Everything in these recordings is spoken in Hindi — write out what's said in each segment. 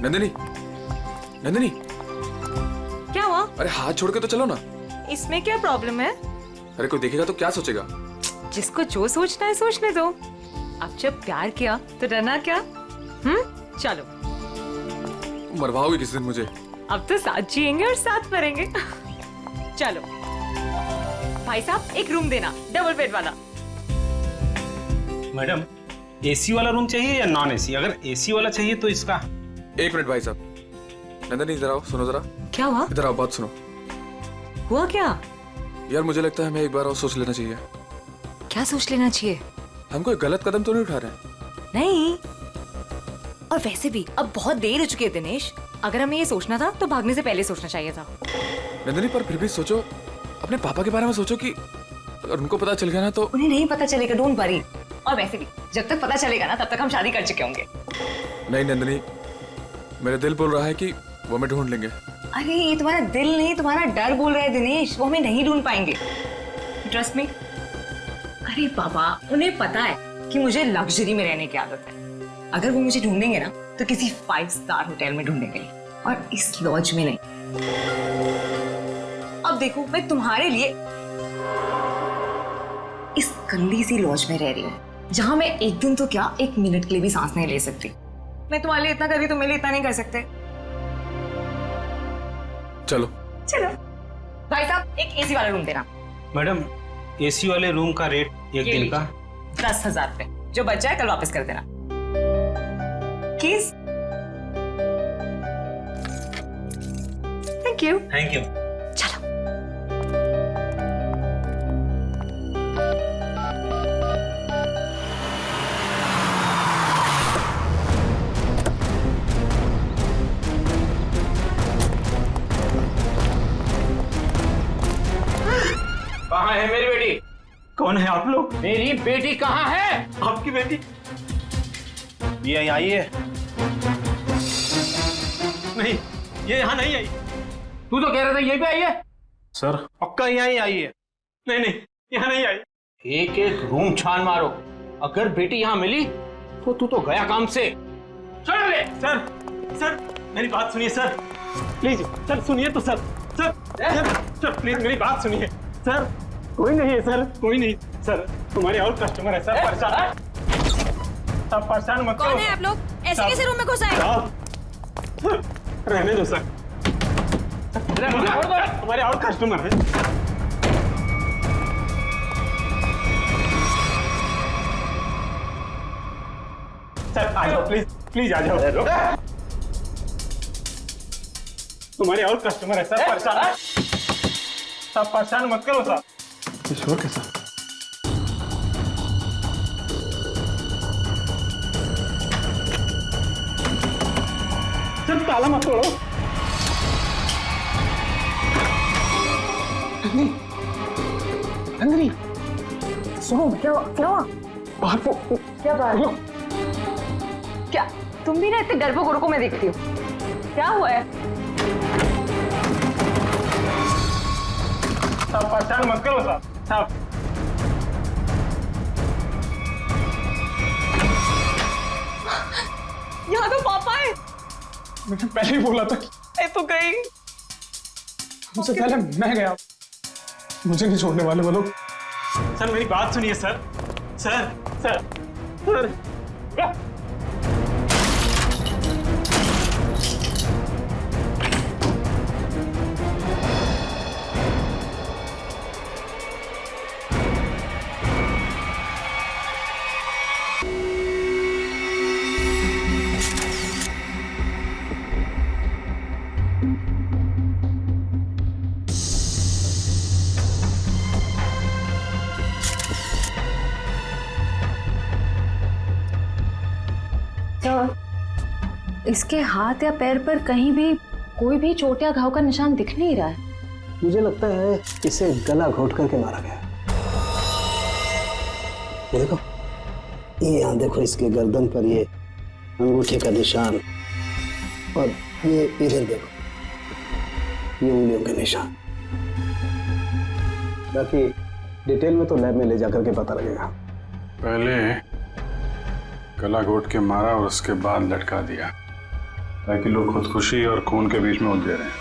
नंदिनी, नंदिनी, क्या हुआ? अरे हाथ छोड़ के तो चलो ना। इसमें क्या प्रॉब्लम है? अरे कोई देखेगा तो क्या सोचेगा? जिसको जो सोचना है सोचने दो। अब जब प्यार किया तो डरना क्या? चलो। मरवाओगे किस दिन मुझे? अब तो साथ जिएंगे और साथ मरेंगे। चलो। भाई साहब एक रूम देना, डबल बेड वाला। मैडम, एसी वाला रूम चाहिए या नॉन एसी? अगर एसी वाला चाहिए तो इसका। एक मिनट भाई साहब। नंदिनी इधर आओ, सुनो जरा। क्या हुआ? इधर आओ, बात सुनो। हुआ क्या? यार मुझे लगता है हमें एक बार और सोच लेना चाहिए। क्या सोच लेना चाहिए? हम कोई गलत कदम तो नहीं उठा रहे हैं? नहीं। और वैसे भी अब बहुत देर हो चुकी है दिनेश। अगर हमें ये सोचना था तो भागने से पहले सोचना चाहिए था। नंदिनी पर फिर भी सोचो, अपने पापा के बारे में सोचो कि अगर उनको पता चल गया ना तो। उन्हें नहीं पता चलेगा, डोंट वरी। और वैसे भी जब तक पता चलेगा ना तब तक हम शादी कर चुके होंगे। नहीं नंदिनी, मेरा दिल बोल रहा है कि वो हमें ढूंढ लेंगे। अरे ये तुम्हारा दिल नहीं, तुम्हारा डर बोल रहा है दिनेश। वो हमें नहीं ढूंढ पाएंगे, ट्रस्ट मी। अरे बाबा, उन्हें पता है कि मुझे लग्जरी में रहने की आदत है। अगर वो मुझे ढूंढेंगे ना तो किसी 5 स्टार होटल में ढूंढेंगे, और इस लॉज में नहीं। अब देखो, मैं तुम्हारे लिए इस गंदी सी लॉज में रह रही हूँ, जहां मैं एक दिन तो क्या, 1 मिनट के लिए भी सांस नहीं ले सकती। मैं तुम्हारे लिए इतना कर रही, तुम मेरे लिए इतना नहीं कर सकते। चलो चलो। भाई साहब एक एसी वाला रूम देना। मैडम, एसी वाले रूम का रेट एक दिन का 10,000 रुपए। जो बच जाए कल वापस कर देना। किस? Thank you. Thank you. चलो। कहाँ है मेरी बेटी? कौन है आप लोग? मेरी बेटी कहाँ है? आपकी बेटी ये आई है? नहीं, ये यहाँ नहीं आई। तू तो कह रहा था ये भी आई है। सर पक्का यहाँ ही आई है। नहीं नहीं, यहाँ नहीं आई। एक एक रूम छान मारो, अगर बेटी यहाँ मिली तो तू तो गया काम से। चल ले। सर सर मेरी बात सुनिए सर, प्लीज सर सुनिए तो सर। सर सर प्लीज मेरी बात सुनिए सर। कोई नहीं है सर, कोई नहीं सर। तुम्हारे और कस्टमर है सर, परेशान। आप परेशान मत करो। कौन है आप लोग? ऐसे कैसे रूम में घुस आए? रहने दो सर, हमारे और कस्टमर है। सर आ जाओ, प्लीज प्लीज आ जाओ। तुम्हारे और कस्टमर है सर, परेशान। आप परेशान मत करो सर। ईश्वर के साथ सर, ताला मत तोड़ो। नंदिनी सुनो, क्या हुआ? बाहर को क्या बात? क्या तुम भी ना इतने डरपोक को मैं देखती हूँ? क्या हुआ है? आप परेशान मत करो साहब। साहब यहाँ तो पापा है। मैंने पहले ही बोला था। मैं तो गई। हमसे पहले मैं गया, मुझे नहीं छोड़ने वाले वो लोग। सर मेरी बात सुनिए सर। सर सर सर इसके हाथ या पैर पर कहीं भी कोई भी चोट या घाव का निशान दिख नहीं रहा है। मुझे लगता है इसे गला घोट करके मारा गया। ये देखो, ये यहाँ देखो, इसके गर्दन पर ये अंगूठे का निशान, और ये इधर देखो, ये उंगलियों के निशान। बाकी डिटेल में तो लैब में ले जाकर के पता लगेगा। पहले गला घोट के मारा और उसके बाद लटका दिया। ताकि लोग खुदकुशी और खून के बीच में उलझे रहें।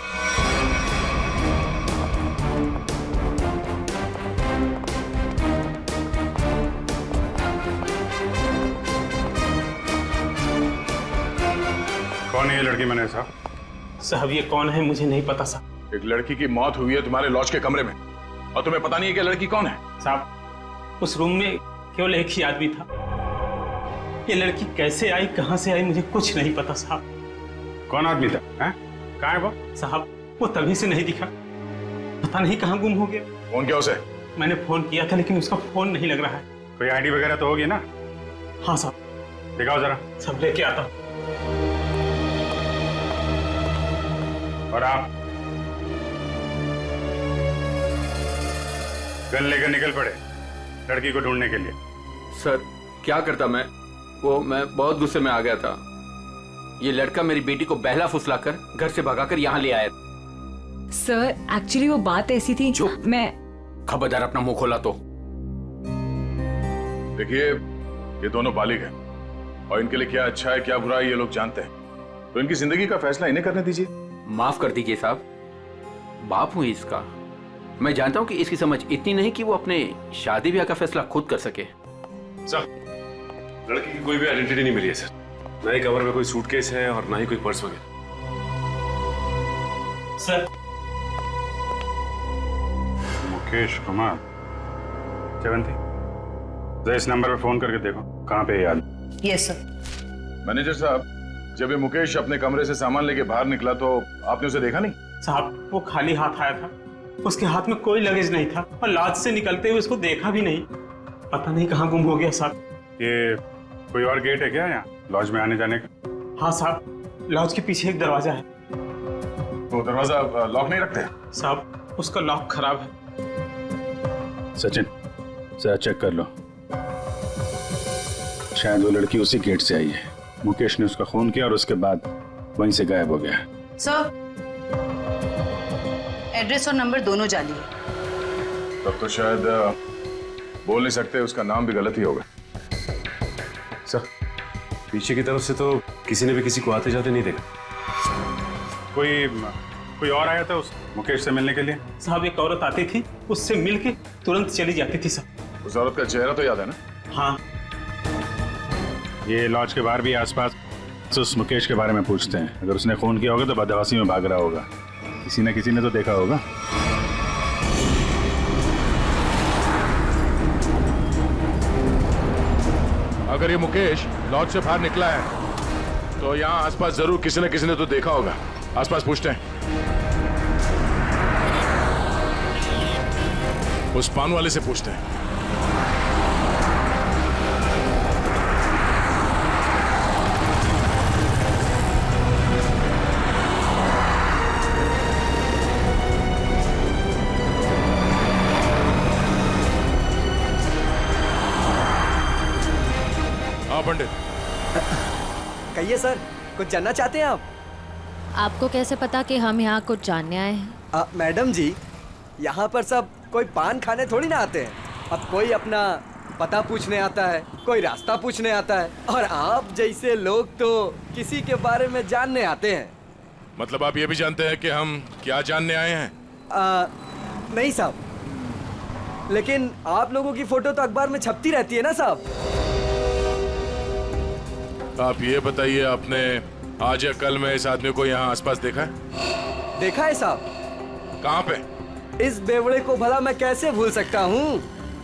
कौन है ये लड़की मैंने साहब? साहब ये कौन है मुझे नहीं पता साहब। एक लड़की की मौत हुई है तुम्हारे लॉज के कमरे में और तुम्हें पता नहीं है कि लड़की कौन है? साहब उस रूम में केवल एक ही आदमी था। ये लड़की कैसे आई, कहां से आई, मुझे कुछ नहीं पता साहब। कौन आदमी था? कहाँ है वो? साहब वो तभी से नहीं दिखा, पता नहीं कहाँ गुम हो गया। फोन किया उसे? मैंने फोन किया था लेकिन उसका फोन नहीं लग रहा है। कोई आईडी वगैरह तो होगी ना? हाँ साहब। दिखाओ जरा। सब लेके आता हूँ। और आप गन लेकर निकल पड़े लड़की को ढूंढने के लिए। सर क्या करता मैं बहुत गुस्से में आ गया था। ये लड़का मेरी बेटी को बहला फुसलाकर घर से भगाकर यहाँ ले आया। सर एक्चुअली वो बात ऐसी थी जो मैं खबरदार अपना मुंह खोला तो। देखिए ये दोनों बालिग हैं और इनके लिए क्या अच्छा है क्या बुरा है ये लोग जानते हैं, तो इनकी जिंदगी का फैसला इन्हें करने दीजिए। माफ कर दीजिए साहब, बाप हूं इसका। मैं जानता हूं कि इसकी समझ इतनी नहीं कि वो अपने शादी ब्याह का फैसला खुद कर सके। सर लड़की की कोई भी आइडेंटिटी नहीं मिली है सर। ना ही कवर में कोई सूटकेस है और ना ही कोई पर्स वगैरह। सर मुकेश कुमार जयवंती, जरा इस नंबर पे फोन करके देखो कहाँ पे है याद। Yes sir. मैनेजर साहब, जब ये मुकेश अपने कमरे से सामान लेके बाहर निकला तो आपने उसे देखा नहीं? साहब वो खाली हाथ आया था, उसके हाथ में कोई लगेज नहीं था और लॉज से निकलते हुए उसको देखा भी नहीं। पता नहीं कहाँ गुम हो गया साहब। ये कोई और गेट है क्या यहाँ लॉज में आने जाने का? हाँ साहब, लॉज के पीछे एक दरवाजा है। वो दरवाजा लॉक नहीं रखते? साहब उसका लॉक खराब है। सचिन जरा चेक कर लो, शायद वो लड़की उसी गेट से आई है। मुकेश ने उसका खून किया और उसके बाद वहीं से गायब हो गया। सर एड्रेस और नंबर दोनों जाली है। तब तो शायद बोल नहीं सकते, उसका नाम भी गलत ही होगा। सर पीछे की तरफ से तो किसी ने भी किसी को आते जाते नहीं देखा। कोई और आया था उस मुकेश से मिलने के लिए? साहब एक औरत आती थी, उससे मिलके तुरंत चली जाती थी सर। उस औरत का चेहरा तो याद है ना? हाँ। ये लॉज के बाहर भी आसपास तो उस मुकेश के बारे में पूछते हैं। अगर उसने खून किया होगा तो बदहवासी में भाग रहा होगा। किसी न किसी ने तो देखा होगा। अगर ये मुकेश लॉज से बाहर निकला है तो यहाँ आसपास जरूर किसी न किसी ने तो देखा होगा। आसपास पूछते हैं। उस पान वाले से पूछते हैं। हाँ पंडित। कहिए सर, कुछ जानना चाहते हैं आप? आपको कैसे पता कि हम यहाँ कुछ जानने आए हैं? मैडम जी, यहाँ पर सब कोई पान खाने थोड़ी ना आते हैं। अब कोई अपना पता पूछने आता है, कोई रास्ता पूछने आता है, और आप जैसे लोग तो किसी के बारे में जानने आते हैं। मतलब आप ये भी जानते हैं कि हम क्या जानने आए हैं? नहीं साहब, लेकिन आप लोगों की फोटो तो अखबार में छपती रहती है ना साहब। आप ये बताइए, आपने आज या कल में इस आदमी को यहाँ आसपास देखा है? देखा है साहब। कहाँ पे? इस बेवड़े को भला मैं कैसे भूल सकता हूँ।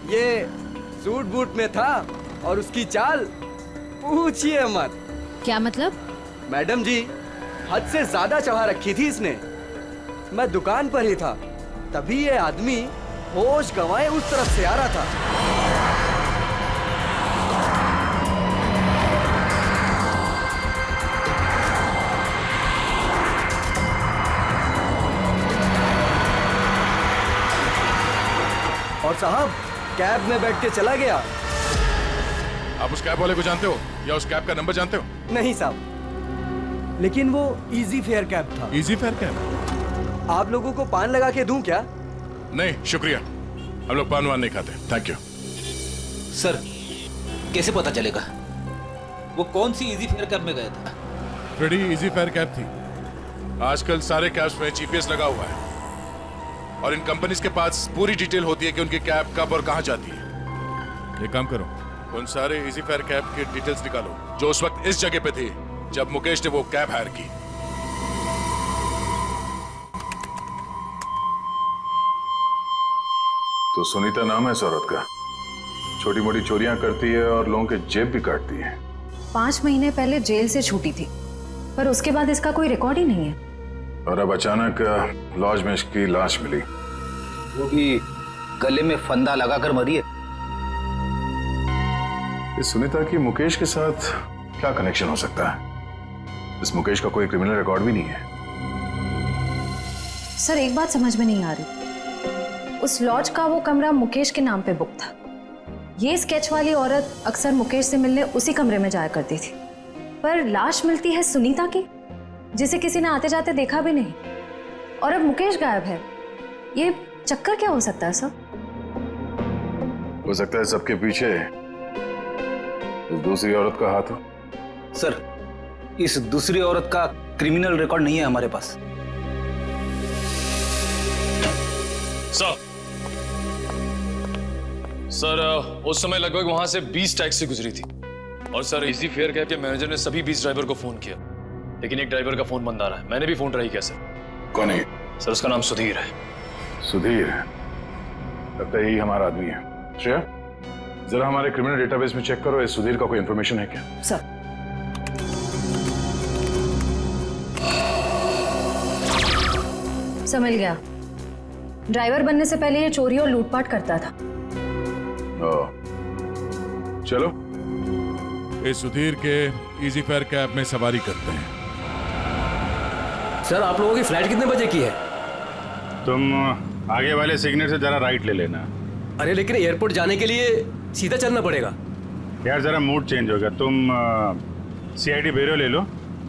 ये सूट बूट में था और उसकी चाल पूछिए मत। क्या मतलब? मैडम जी, हद से ज्यादा चढ़ा रखी थी इसने। मैं दुकान पर ही था, तभी ये आदमी होश गंवाए उस तरफ से आ रहा था। और साहब कैब में बैठ के चला गया। आप उस कैब वाले को जानते हो या उस कैब का नंबर जानते हो? नहीं साहब, लेकिन वो इजी फेयर कैब था। Easy fair cab? आप लोगों को पान लगा के दूं क्या? नहीं शुक्रिया, हम लोग पान वान नहीं खाते। Thank you. सर कैसे पता चलेगा वो कौन सी इजी फेयर कैब में गया था? फ्रेडी इजी फेयर कैब थी। आजकल सारे कैब्स में जीपीएस लगा हुआ है और इन कंपनीज के पास पूरी डिटेल होती है कि उनकी कैब कब और कहां जाती है। एक काम करो, उन सारे इजी फेयर कैब की डिटेल्स निकालो जो उस वक्त इस जगह पे थे जब मुकेश ने वो कैब हायर की। तो सुनीता नाम है इस औरत का, छोटी मोटी चोरियां करती है और लोगों के जेब भी काटती है। 5 महीने पहले जेल से छूटी थी, पर उसके बाद इसका कोई रिकॉर्ड ही नहीं है। और अब अचानक लॉज में इसकी लाश मिली, वो भी गले में फंदा लगाकर मरी है। इस सुनीता की मुकेश के साथ क्या कनेक्शन हो सकता है? इस मुकेश का कोई क्रिमिनल रिकॉर्ड भी नहीं है। सर एक बात समझ में नहीं आ रही, उस लॉज का वो कमरा मुकेश के नाम पे बुक था। ये स्केच वाली औरत अक्सर मुकेश से मिलने उसी कमरे में जाया करती थी, पर लाश मिलती है सुनीता की, जिसे किसी ने आते जाते देखा भी नहीं, और अब मुकेश गायब है। ये चक्कर क्या हो सकता है सर? हो सकता है सबके पीछे इस दूसरी औरत का हाथ हो। सर, इस दूसरी औरत का क्रिमिनल रिकॉर्ड नहीं है हमारे पास। सर उस समय लगभग वहां से 20 टैक्सी गुजरी थी और सर इसी फेयर कैब के मैनेजर ने सभी 20 ड्राइवर को फोन किया, लेकिन एक ड्राइवर का फोन बंद आ रहा है। मैंने भी फोन ट्राई किया सर। कौन है? सर उसका नाम सुधीर है। सुधीर? लगता है यही हमारा आदमी है। श्रेया, जरा हमारे क्रिमिनल डेटाबेस में चेक करो, इस सुधीर का कोई इंफॉर्मेशन है क्या? सर समझ गया, ड्राइवर बनने से पहले ये चोरी और लूटपाट करता था। चलो इस सुधीर के इजी फेयर कैब में सवारी करते हैं। सर आप लोगों की फ्लाइट कितने बजे की है? तुम आगे वाले सिग्नल से जरा राइट ले लेना। अरे लेकिन एयरपोर्ट जाने के लिए सीधा चलना पड़ेगा। यार जरा मूड चेंज होगा, तुम सीआईडी ब्यूरो ले लो,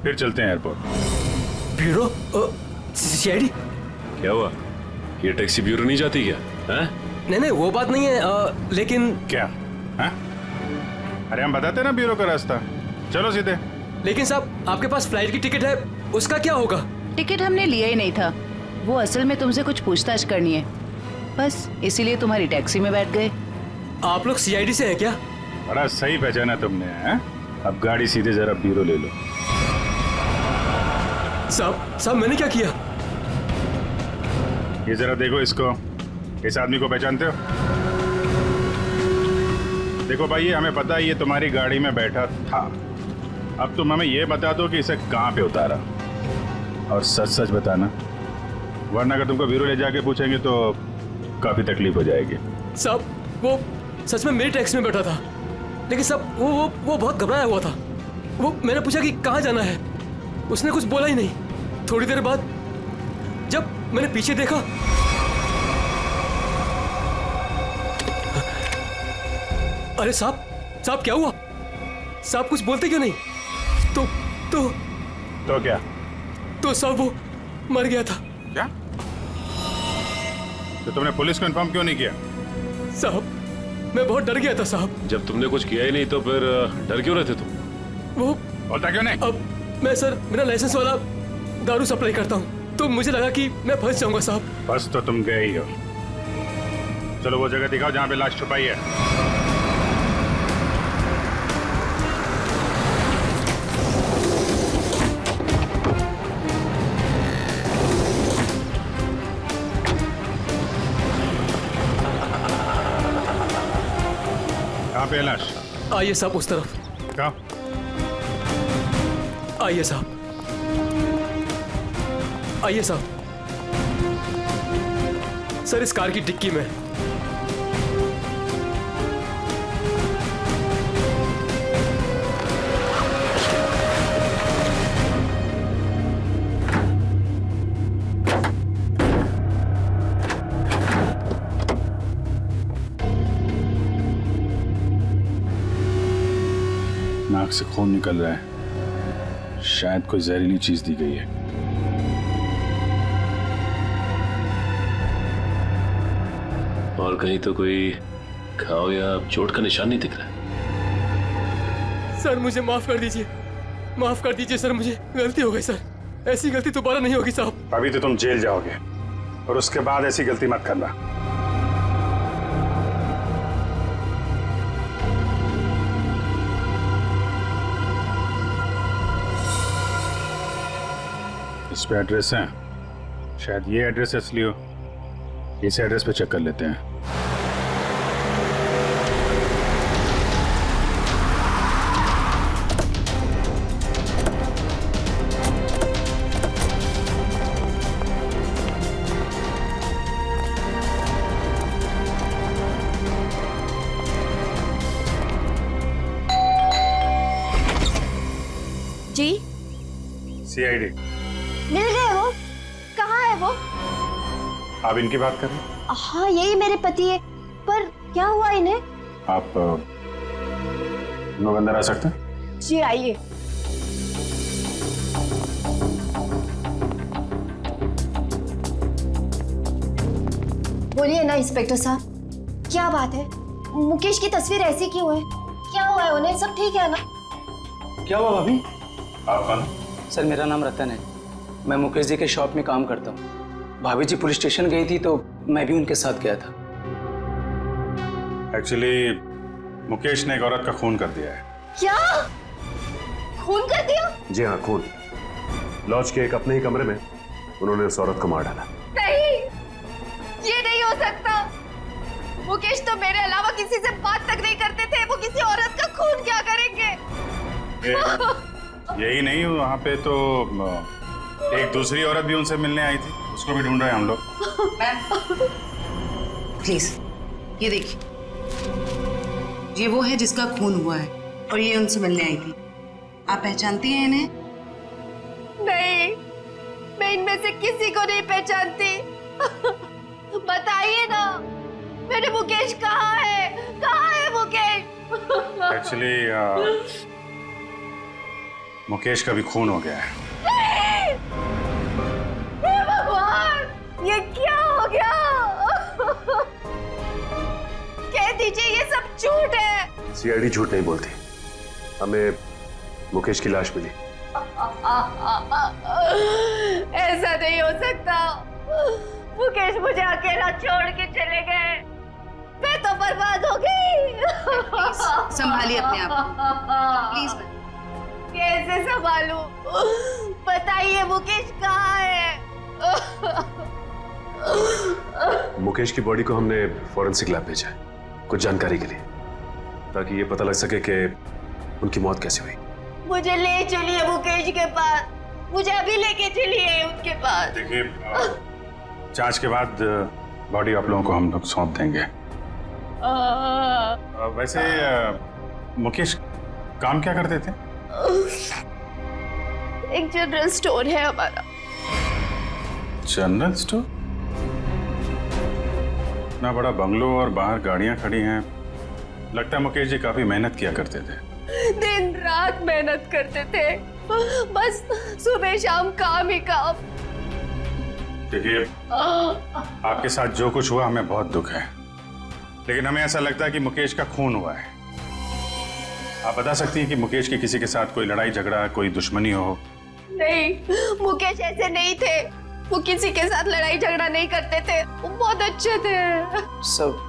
फिर चलते हैं एयरपोर्ट। ब्यूरो? सीआईडी? क्या हुआ, ये टैक्सी ब्यूरो नहीं जाती क्या? है? नहीं वो बात नहीं है, लेकिन क्या है? अरे हम बताते ना ब्यूरो का रास्ता, चलो सीधे। लेकिन साहब आपके पास फ्लाइट की टिकट है, उसका क्या होगा? टिकट हमने लिया ही नहीं था, वो असल में तुमसे कुछ पूछताछ करनी है, बस इसीलिए तुम्हारी टैक्सी में बैठ गए। आप लोग सीआईडी से हैं क्या? बड़ा सही पहचाना तुमने, हैं? अब गाड़ी सीधे जरा ब्यूरो ले लो। साहब मैंने क्या किया? ये जरा देखो इसको, इस आदमी को पहचानते हो? देखो भाई, ये हमें पता है ये तुम्हारी गाड़ी में बैठा था। अब तुम हमें ये बता दो कि इसे कहाँ पे उतारा, और सच सच बताना, वरना अगर तुमको ब्यूरो ले जाके पूछेंगे तो काफी तकलीफ हो जाएगी। साहब वो सच में मेरी टैक्सी में बैठा था, लेकिन साहब वो बहुत घबराया हुआ था। वो मैंने पूछा कि कहाँ जाना है, उसने कुछ बोला ही नहीं। थोड़ी देर बाद जब मैंने पीछे देखा, अरे साहब क्या हुआ? साहब कुछ बोलते क्यों नहीं? तो क्या? तो साहब वो मर गया था। क्या? तो तुमने पुलिस को इन्फॉर्म क्यों नहीं किया? साहब मैं बहुत डर गया था साहब। जब तुमने कुछ किया ही नहीं तो फिर डर क्यों रहे थे तुम? वो बोलता क्यों नहीं? अब मैं सर बिना लाइसेंस वाला दारू सप्लाई करता हूँ, तो मुझे लगा कि मैं फंस जाऊंगा साहब। बस तो तुम गए ही हो। चलो वो जगह दिखाओ जहाँ पे लाश छुपाई है। कहाँ पे है लाश? आइए साहब उस तरफ। कहाँ? आइए साहब, आइए साहब। सर इस कार की डिक्की में। नाक से खून निकल रहा है, शायद कोई जहरीली चीज दी गई है। और कहीं तो कोई घाव या चोट का निशान नहीं दिख रहा। सर मुझे माफ कर दीजिए, माफ कर दीजिए सर, मुझे गलती हो गई सर। ऐसी गलती दोबारा नहीं होगी साहब। अभी तो तुम जेल जाओगे और उसके बाद ऐसी गलती मत करना। इस पे एड्रेस है, शायद ये एड्रेस असली हो। इस एड्रेस पे चेक कर लेते हैं। जी सीआईडी। मिल गए वो? कहाँ है वो? आप इनकी बात कर रहे हैं? हाँ यही मेरे पति है, पर क्या हुआ इन्हें? आप लोग अंदर आ सकते हैं? जी आइए। बोलिए ना इंस्पेक्टर साहब, क्या बात है? मुकेश की तस्वीर ऐसी क्यों है? क्या हुआ है उन्हें? सब ठीक है ना? क्या हुआ भाभी? आप कौन? सर मेरा नाम रतन है, मैं मुकेश जी के शॉप में काम करता हूँ। भाभी जी पुलिस स्टेशन गई थी तो मैं भी उनके साथ गया था। एक्चुअली मुकेश ने एक औरत का खून कर दिया है। क्या? खून कर दिया? जी हाँ, खून। लॉज के एक अपने ही कमरे में उन्होंने उस औरत को मार डाला। नहीं, ये नहीं हो सकता। मुकेश तो मेरे अलावा किसी से बात तक नहीं करते थे, वो किसी औरत का खून क्या करेंगे? यही नहीं, वहाँ पे तो एक दूसरी औरत भी उनसे मिलने आई थी, उसको भी ढूंढ रहे हैं हम लोग। मैम प्लीज ये देखिए, ये वो है जिसका खून हुआ है और ये उनसे मिलने आई थी। आप पहचानती हैं इन्हें? नहीं, मैं इनमें से किसी को नहीं पहचानती। बताइए ना, मेरे मुकेश कहाँ है? कहाँ है मुकेश? एक्चुअली मुकेश का भी खून हो गया है। नहीं! हे भगवान, ये क्या हो गया? कह दीजिए ये सब झूठ है। सीआईडी झूठ नहीं बोलती। हमें मुकेश की लाश मिली। ऐसा नहीं हो सकता। मुकेश मुझे अकेला छोड़ के चले गए, मैं तो बर्बाद हो गई। संभालिए अपने आप को प्लीज। कैसे संभालूं? बताइए मुकेश कहाँ है? मुकेश की बॉडी को हमने फॉरेंसिक लैब भेजा है कुछ जानकारी के लिए, ताकि ये पता लग सके कि उनकी मौत कैसे हुई। मुझे ले चलिए मुकेश के पास, मुझे अभी लेके चलिए उनके पास। देखिए, जांच के बाद बॉडी आप लोगों को हम लोग सौंप देंगे। वैसे मुकेश काम क्या करते थे? एक जनरल स्टोर है हमारा। General store? इतना बड़ा बंगलो और बाहर गाड़ियां खड़ी हैं, लगता है मुकेश जी काफी मेहनत किया करते थे। दिन रात मेहनत करते थे, बस सुबह शाम काम ही काम। देखिए, आपके साथ जो कुछ हुआ हमें बहुत दुख है, लेकिन हमें ऐसा लगता है कि मुकेश का खून हुआ है। आप बता सकती हैं कि मुकेश की किसी के साथ कोई लड़ाई झगड़ा, कोई दुश्मनी हो? नहीं, मुकेश ऐसे नहीं थे। वो किसी के साथ लड़ाई झगड़ा नहीं करते थे, वो बहुत अच्छे थे। सब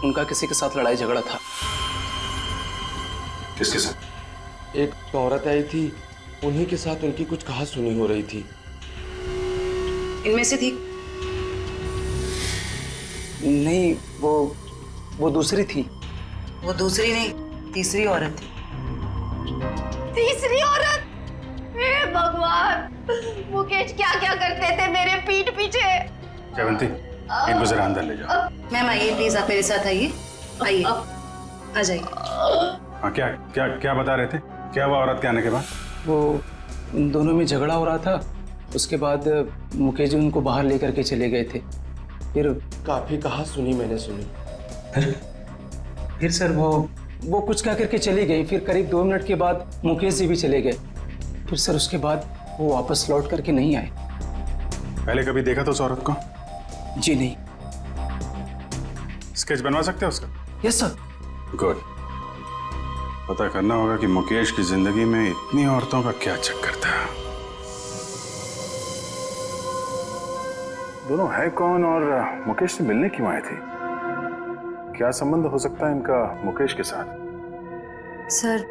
उनका किसी के साथ लड़ाई झगड़ा था। किसके साथ? एक औरत आई थी, उन्हीं के साथ उनकी कुछ कहा सुनी हो रही थी। इनमें से थी? नहीं, वो दूसरी थी। वो दूसरी नहीं, तीसरी औरत थी। तीसरी औरत? हे भगवान, मुकेश क्या क्या करते थे मेरे पीठ पीछे। जयवंती, इनको जरा अंदर ले जाओ। मैम आइए प्लीज, आप मेरे साथ आइए। आइए, आ जाइए। हाँ, क्या क्या क्या बता रहे थे? क्या हुआ औरत के आने के बाद? वो उन दोनों में झगड़ा हो रहा था, उसके बाद मुकेश जी उनको बाहर लेकर के चले गए थे। फिर काफी कहा सुनी मैंने सुनी। फिर सर वो कुछ क्या करके चली गई। फिर करीब 2 मिनट के बाद मुकेश जी भी चले गए। फिर सर उसके बाद वो वापस लौट करके नहीं आए। पहले कभी देखा था उस औरत को? जी नहीं। स्केच बनवा सकते हो उसका? Yes sir. गुड। पता करना होगा कि मुकेश की जिंदगी में इतनी औरतों का क्या चक्कर था। दोनों है कौन और मुकेश से मिलने क्यों आए थे? क्या संबंध हो सकता है इनका मुकेश के साथ? सर,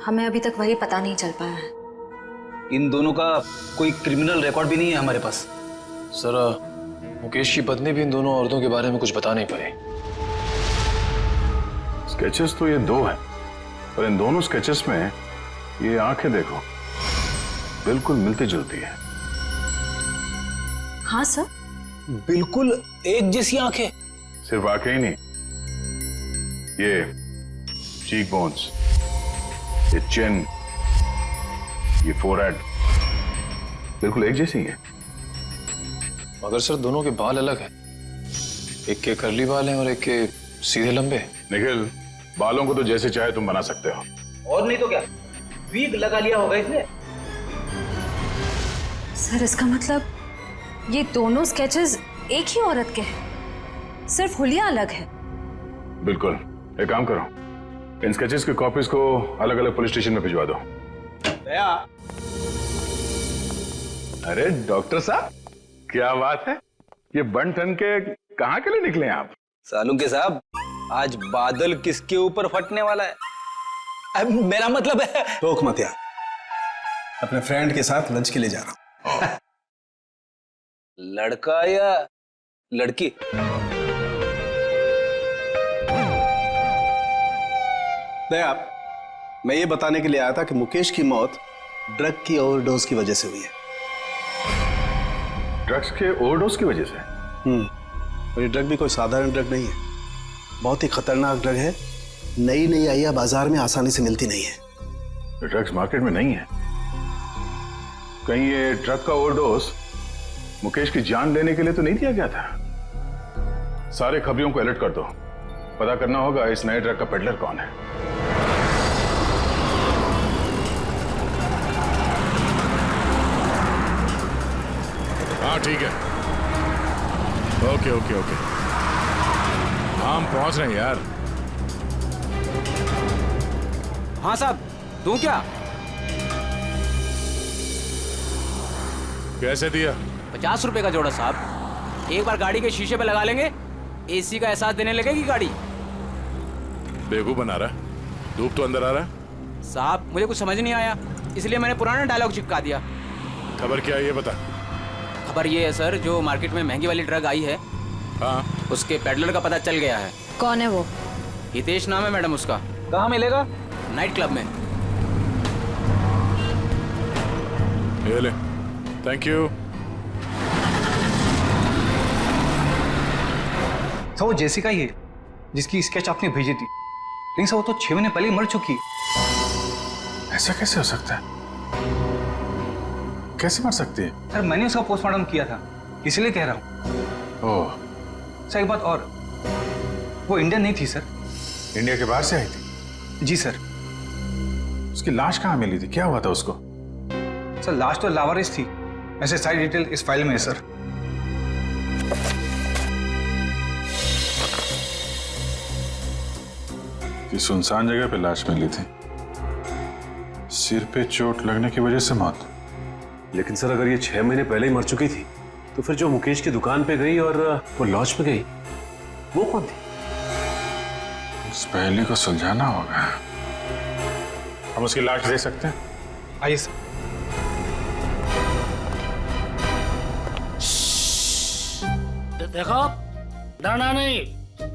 हमें अभी तक वही पता नहीं चल पाया है। इन दोनों का कोई क्रिमिनल रिकॉर्ड भी नहीं है हमारे पास। सर, मुकेश की पत्नी भी इन दोनों औरतों के बारे में कुछ बता नहीं पाई। स्केचेस तो ये दो हैं, पर इन दोनों स्केचेस में ये आंखें देखो, बिल्कुल मिलती जुलती है। हाँ सर, बिल्कुल एक जैसी आंखें। सिर्फ आंखें ही नहीं, ये चीक बोन्स, ये चिन, ये फोरहेड, बिल्कुल एक जैसी है। मगर सर, दोनों के बाल अलग हैं। एक के कर्ली बाल हैं और एक के सीधे लंबे। निखिल, बालों को तो जैसे चाहे तुम बना सकते हो। और नहीं तो क्या, वीग लगा लिया होगा इसने। सर इसका मतलब ये दोनों स्केचेस एक ही औरत के हैं, सिर्फ हुलिया अलग है। बिल्कुल, एक काम करो, इन स्केचेस की कॉपीज को अलग अलग पुलिस स्टेशन में भिजवा दो। दया। अरे डॉक्टर साहब, क्या बात है, ये बन ठन के कहाँ के लिए निकले आप? सालू के साहब, आज बादल किसके ऊपर फटने वाला है? अब मेरा मतलब है। टोक मत यार, अपने फ्रेंड के साथ लंच के लिए जा रहा हूं। लड़का या लड़की? दया, मैं ये बताने के लिए आया था कि मुकेश की मौत ड्रग की ओवरडोज की वजह से हुई है। ड्रग्स के ओवरडोज की वजह से? और ये ड्रग भी कोई साधारण ड्रग नहीं है, बहुत ही खतरनाक ड्रग है। नई नई आई है, बाजार में आसानी से मिलती नहीं है। ड्रग्स मार्केट में नहीं है? कहीं ये ड्रग का ओवरडोज मुकेश की जान लेने के लिए तो नहीं दिया गया था? सारे खबरियों को अलर्ट कर दो, पता करना होगा इस नए ड्रग का पेडलर कौन है। हाँ ठीक है, ओके ओके ओके, हम पहुंच रहे हैं यार। हाँ साहब, दूं क्या? कैसे दिया? 50 रुपए का जोड़ा साहब। एक बार गाड़ी के शीशे पे लगा लेंगे, एसी का एहसास देने लगेगी गाड़ी। बेवकूफ बना रहा है, धूप तो अंदर आ रहा है। साहब मुझे कुछ समझ नहीं आया, इसलिए मैंने पुराना डायलॉग चिपका दिया। खबर क्या है ये बता। खबर ये है सर, जो मार्केट में महंगी वाली ड्रग आई है, हाँ, उसके पेडलर का पता चल गया है। कौन है वो? हितेश नाम है मैडम उसका। कहाँ मिलेगा? नाइट क्लब में। ये ले, थैंक यू। सर वो जेसिका ही है जिसकी स्केच आपने भेजी थी, लेकिन सर वो तो 6 महीने पहले ही मर चुकी। ऐसा कैसे हो सकता है? कैसे मर सकती है? सर मैंने उसका पोस्टमार्टम किया था, इसलिए कह रहा हूँ। ओह, सर एक बात और, वो इंडियन नहीं थी सर। इंडिया के बाहर से आई थी? जी सर। उसकी लाश कहाँ मिली थी, क्या हुआ था उसको? सर लाश तो लावारिस थी, ऐसे सारी डिटेल इस फाइल में है सर। कि सुनसान जगह पे लाश मिली थी, सिर पे चोट लगने की वजह से मौत। लेकिन सर अगर ये 6 महीने पहले ही मर चुकी थी, तो फिर जो मुकेश की दुकान पे गई और वो लॉज पे गई, वो कौन थी? उस पहले को सुलझाना होगा। हम उसकी लाश दे सकते हैं? आइए सर। देखो, डरना नहीं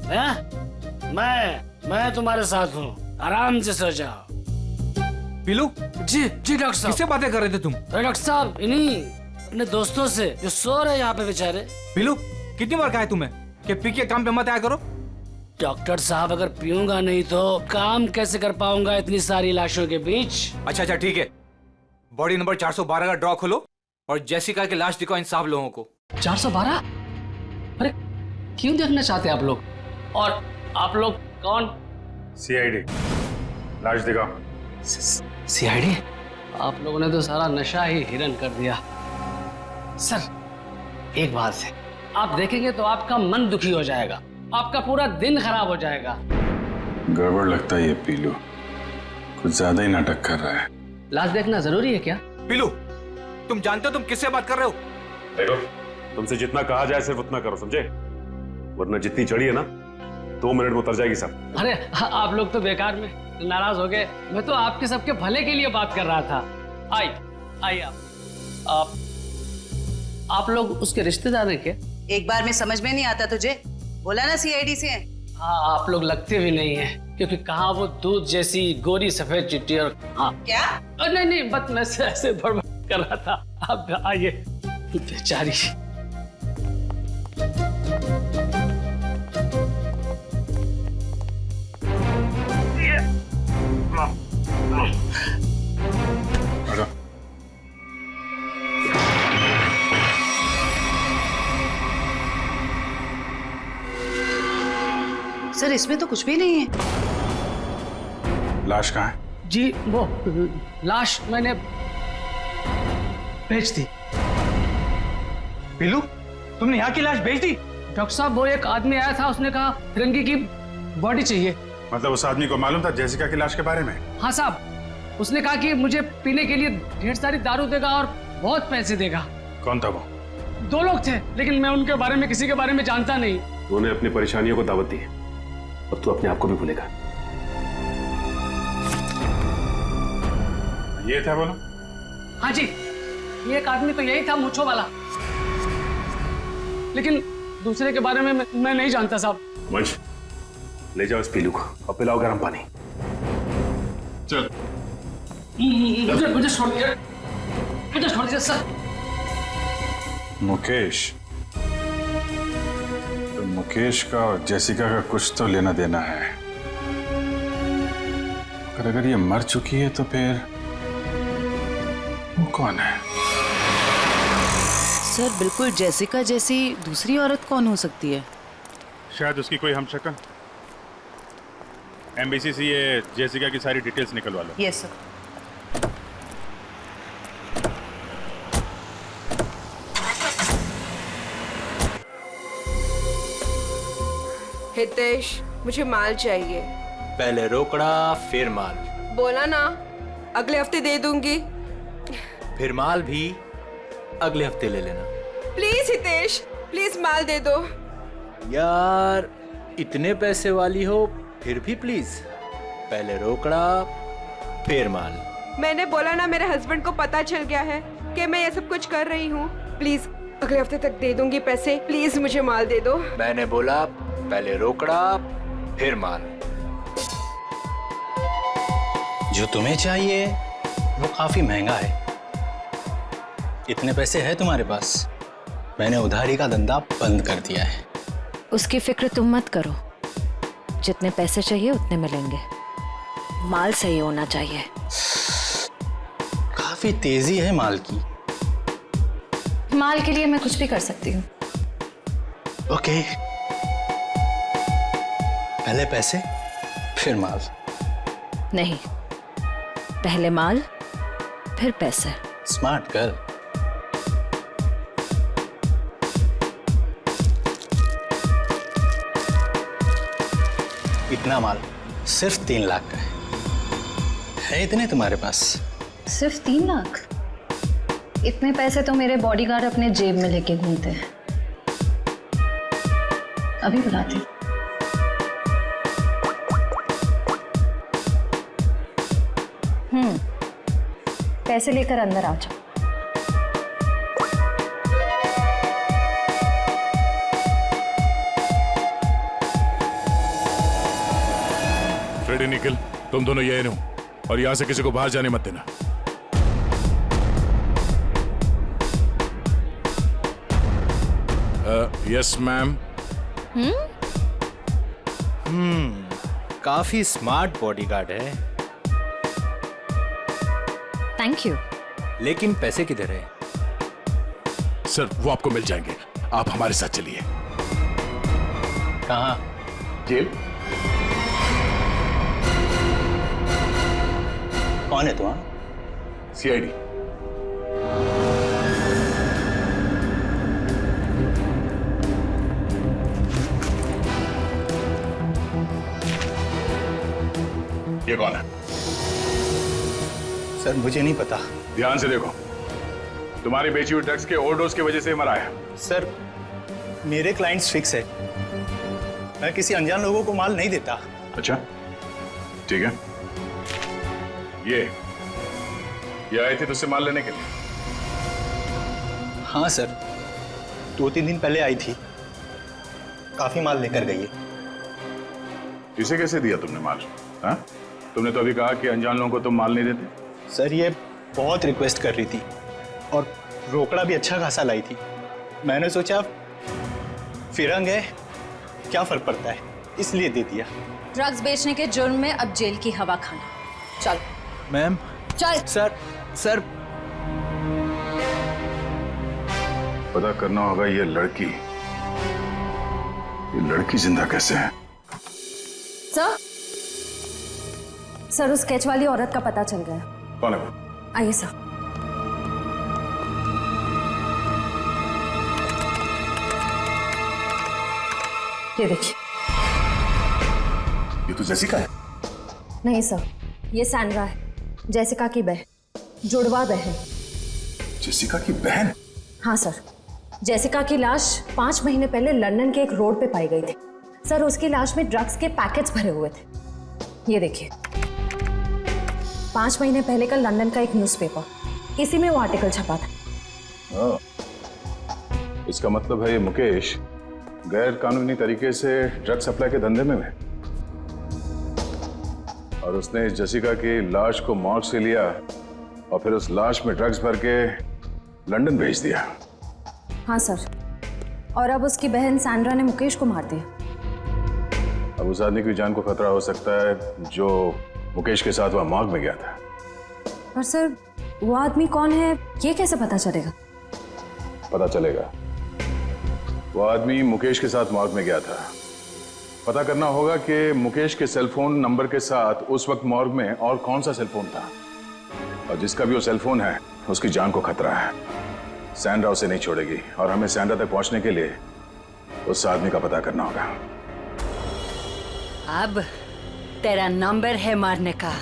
है? मैं तुम्हारे साथ हूँ, आराम से सो जाओ। पीलू? जी डॉक्टर साहब। किससे बातें कर रहे थे तुम? अरे डॉक्टर साहब, इन्हीं अपने दोस्तों से जो सो रहे यहाँ पे बेचारे। पीलू, कितनी बार कहा है तुम्हें कि पी के काम पे मत आया करो? डॉक्टर साहब, अगर पीऊंगा नहीं तो काम कैसे कर पाऊंगा इतनी सारी लाशों के बीच? अच्छा ठीक है, बॉडी नंबर 412 का ड्रॉ खोलो और जेसिका की लाश दिखाओ इन सब लोगों को। 412? अरे क्यों देखना चाहते हैं आप लोग? और आप लोग कौन? सीआईडी। लाश दिखाओ। सीआईडी? आप लोगों ने तो सारा नशा ही हिरन कर दिया। सर एक बात है, आप देखेंगे तो आपका मन दुखी हो जाएगा, आपका पूरा दिन खराब हो जाएगा। गड़बड़ लगता है ये पीलू। कुछ ज्यादा ही नाटक कर रहा है। लाश देखना जरूरी है क्या? पीलू, तुम जानते हो तुम किससे बात कर रहे हो? देखो, तुमसे जितना कहा जाए सिर्फ उतना करो, समझे? वरना जितनी चढ़ी है ना 2 मिनट में उतर जाएगी सब। अरे आप लोग तो बेकार में नाराज हो गए। मैं तो आपके सबके भले के लिए बात कर रहा था। आइए आप लोग उसके रिश्तेदार हैं क्या? एक बार में समझ में नहीं आता तुझे? बोला ना सीआईडी से है। हाँ, आप लोग लगते भी नहीं हैं, क्योंकि कहाँ वो दूध जैसी गोरी सफेद चिट्ठी और हाँ क्या? नहीं बस मैं ऐसे बड़बड़ कर रहा था। आप आइए। बेचारी। सर इसमें तो कुछ भी नहीं है। लाश कहाँ है? जी वो लाश मैंने भेज दी। पीलू, तुमने यहाँ की लाश भेज दी? डॉक्टर साहब, वो एक आदमी आया था, उसने कहा तिरंगी की बॉडी चाहिए। मतलब उस आदमी को मालूम था जेसिका की लाश के बारे में? हाँ साहब, उसने कहा कि मुझे पीने के लिए ढेर सारी दारू देगा और बहुत पैसे देगा। कौन था वो? 2 लोग थे, लेकिन मैं उनके बारे में किसी के बारे में जानता नहीं। उन्होंने अपनी परेशानियों को दावत दी है, अब तू अपने आप को भी भूलेगा। ये था बोलो? हाँ जी, ये एक आदमी तो यही था, मूंछों वाला, लेकिन दूसरे के बारे में मैं नहीं जानता साहब। वंश, ले जाओ इस पीलू को और पिलाओ गर्म पानी। चल। मुझे छोड़ दीजिए, मुझे छोड़ दीजिए सर। मुकेश, तो मुकेश का और जेसिका का कुछ तो लेना देना है। अगर ये मर चुकी है तो फिर वो कौन है? सर बिल्कुल जेसिका जैसी दूसरी औरत कौन हो सकती है? शायद उसकी कोई हमशक्ल। एमबीसी से ये जेसिका की सारी डिटेल्स निकलवा लो। Yes sir. हितेश, मुझे माल चाहिए। पहले रोकड़ा फिर माल। बोला ना अगले हफ्ते दे दूंगी। फिर माल भी अगले हफ्ते ले लेना। प्लीज हितेश, प्लीज माल दे दो। यार इतने पैसे वाली हो फिर भी प्लीज, पहले रोकड़ा फिर माल। मैंने बोला ना मेरे हस्बैंड को पता चल गया है कि मैं ये सब कुछ कर रही हूँ। प्लीज अगले हफ्ते तक दे दूंगी पैसे। प्लीज मुझे माल दे दो। मैंने बोला पहले रोकड़ा फिर माल। जो तुम्हें चाहिए वो काफी महंगा है। इतने पैसे है तुम्हारे पास? मैंने उधारी का धंधा बंद कर दिया है। उसकी फिक्र तुम मत करो, जितने पैसे चाहिए उतने मिलेंगे। माल सही होना चाहिए। काफी तेजी है माल की। माल के लिए मैं कुछ भी कर सकती हूँ। ओके, पहले पैसे फिर माल। नहीं, पहले माल फिर पैसे। Smart girl. इतना माल सिर्फ 3 लाख का है इतने तुम्हारे पास? सिर्फ 3 लाख? इतने पैसे तो मेरे बॉडीगार्ड अपने जेब में लेके घूमते हैं। अभी बुलाती। पैसे लेकर अंदर आ जाओ। फ्रेडी, निखिल, तुम दोनों यही रहो और यहां से किसी को बाहर जाने मत देना। Yes ma'am. काफी स्मार्ट बॉडीगार्ड है। Thank you. लेकिन पैसे किधर है? सर वो आपको मिल जाएंगे, आप हमारे साथ चलिए। कहाँ? जेल। कौन है तुम? सीआईडी। ये कौन है? सर मुझे नहीं पता। ध्यान से देखो, तुम्हारी बेची हुई ड्रग्स के ओवरडोज की वजह से मरा है। सर मेरे क्लाइंट्स फिक्स है, मैं किसी अनजान लोगों को माल नहीं देता। अच्छा ठीक है, ये आए थे तुझसे माल लेने के लिए? हाँ सर, 2-3 दिन पहले आई थी, काफी माल लेकर गई है। इसे कैसे दिया तुमने माल? हाँ, तुमने तो अभी कहा कि अनजान लोगों को तुम माल नहीं देते। सर ये बहुत रिक्वेस्ट कर रही थी और रोकड़ा भी अच्छा खासा लाई थी। मैंने सोचा फिरंग है, क्या फर्क पड़ता है, इसलिए दे दिया। ड्रग्स बेचने के जुर्म में अब जेल की हवा खाना। चल मैम। चल। सर पता करना होगा ये लड़की जिंदा कैसे है। सर उस स्केच वाली औरत का पता चल गया। कौन है वो? आइए सर। ये देखिए। ये तो जेसिका है। नहीं सर, ये सैंड्रा है, जेसिका की बहन, जुड़वा बहन। जेसिका की बहन? हाँ सर, जेसिका की लाश 5 महीने पहले लंदन के एक रोड पे पाई गई थी। सर उसकी लाश में ड्रग्स के पैकेट्स भरे हुए थे। ये देखिए, 5 महीने पहले का लंदन का एक न्यूज़पेपर, इसी में वो आर्टिकल छपा था। इसका मतलब है ये मुकेश गैर कानूनी तरीके से ड्रग सप्लाई के धंधे में है और उसने इस जेसिका की लाश को मॉर्ग से लिया और फिर उस लाश में ड्रग्स भर के लंदन भेज दिया। हाँ सर, और अब उसकी बहन सैंड्रा ने मुकेश को मार दिया। अब उस आदमी की जान को खतरा हो सकता है जो मुकेश के साथ वहां मॉर्ग में गया था। पर सर वो आदमी कौन है ये कैसे पता चलेगा? पता चलेगा। वो आदमी मुकेश के साथ मॉर्ग में गया था। पता करना होगा कि मुकेश के सेलफोन नंबर के साथ उस वक्त मॉर्ग में और कौन सा सेलफोन था, और जिसका भी वो सेलफोन है उसकी जान को खतरा है। सैंड्रा उसे नहीं छोड़ेगी और हमें सैंड्रा तक पहुंचने के लिए उस आदमी का पता करना होगा। अब तेरा नंबर है मारने का।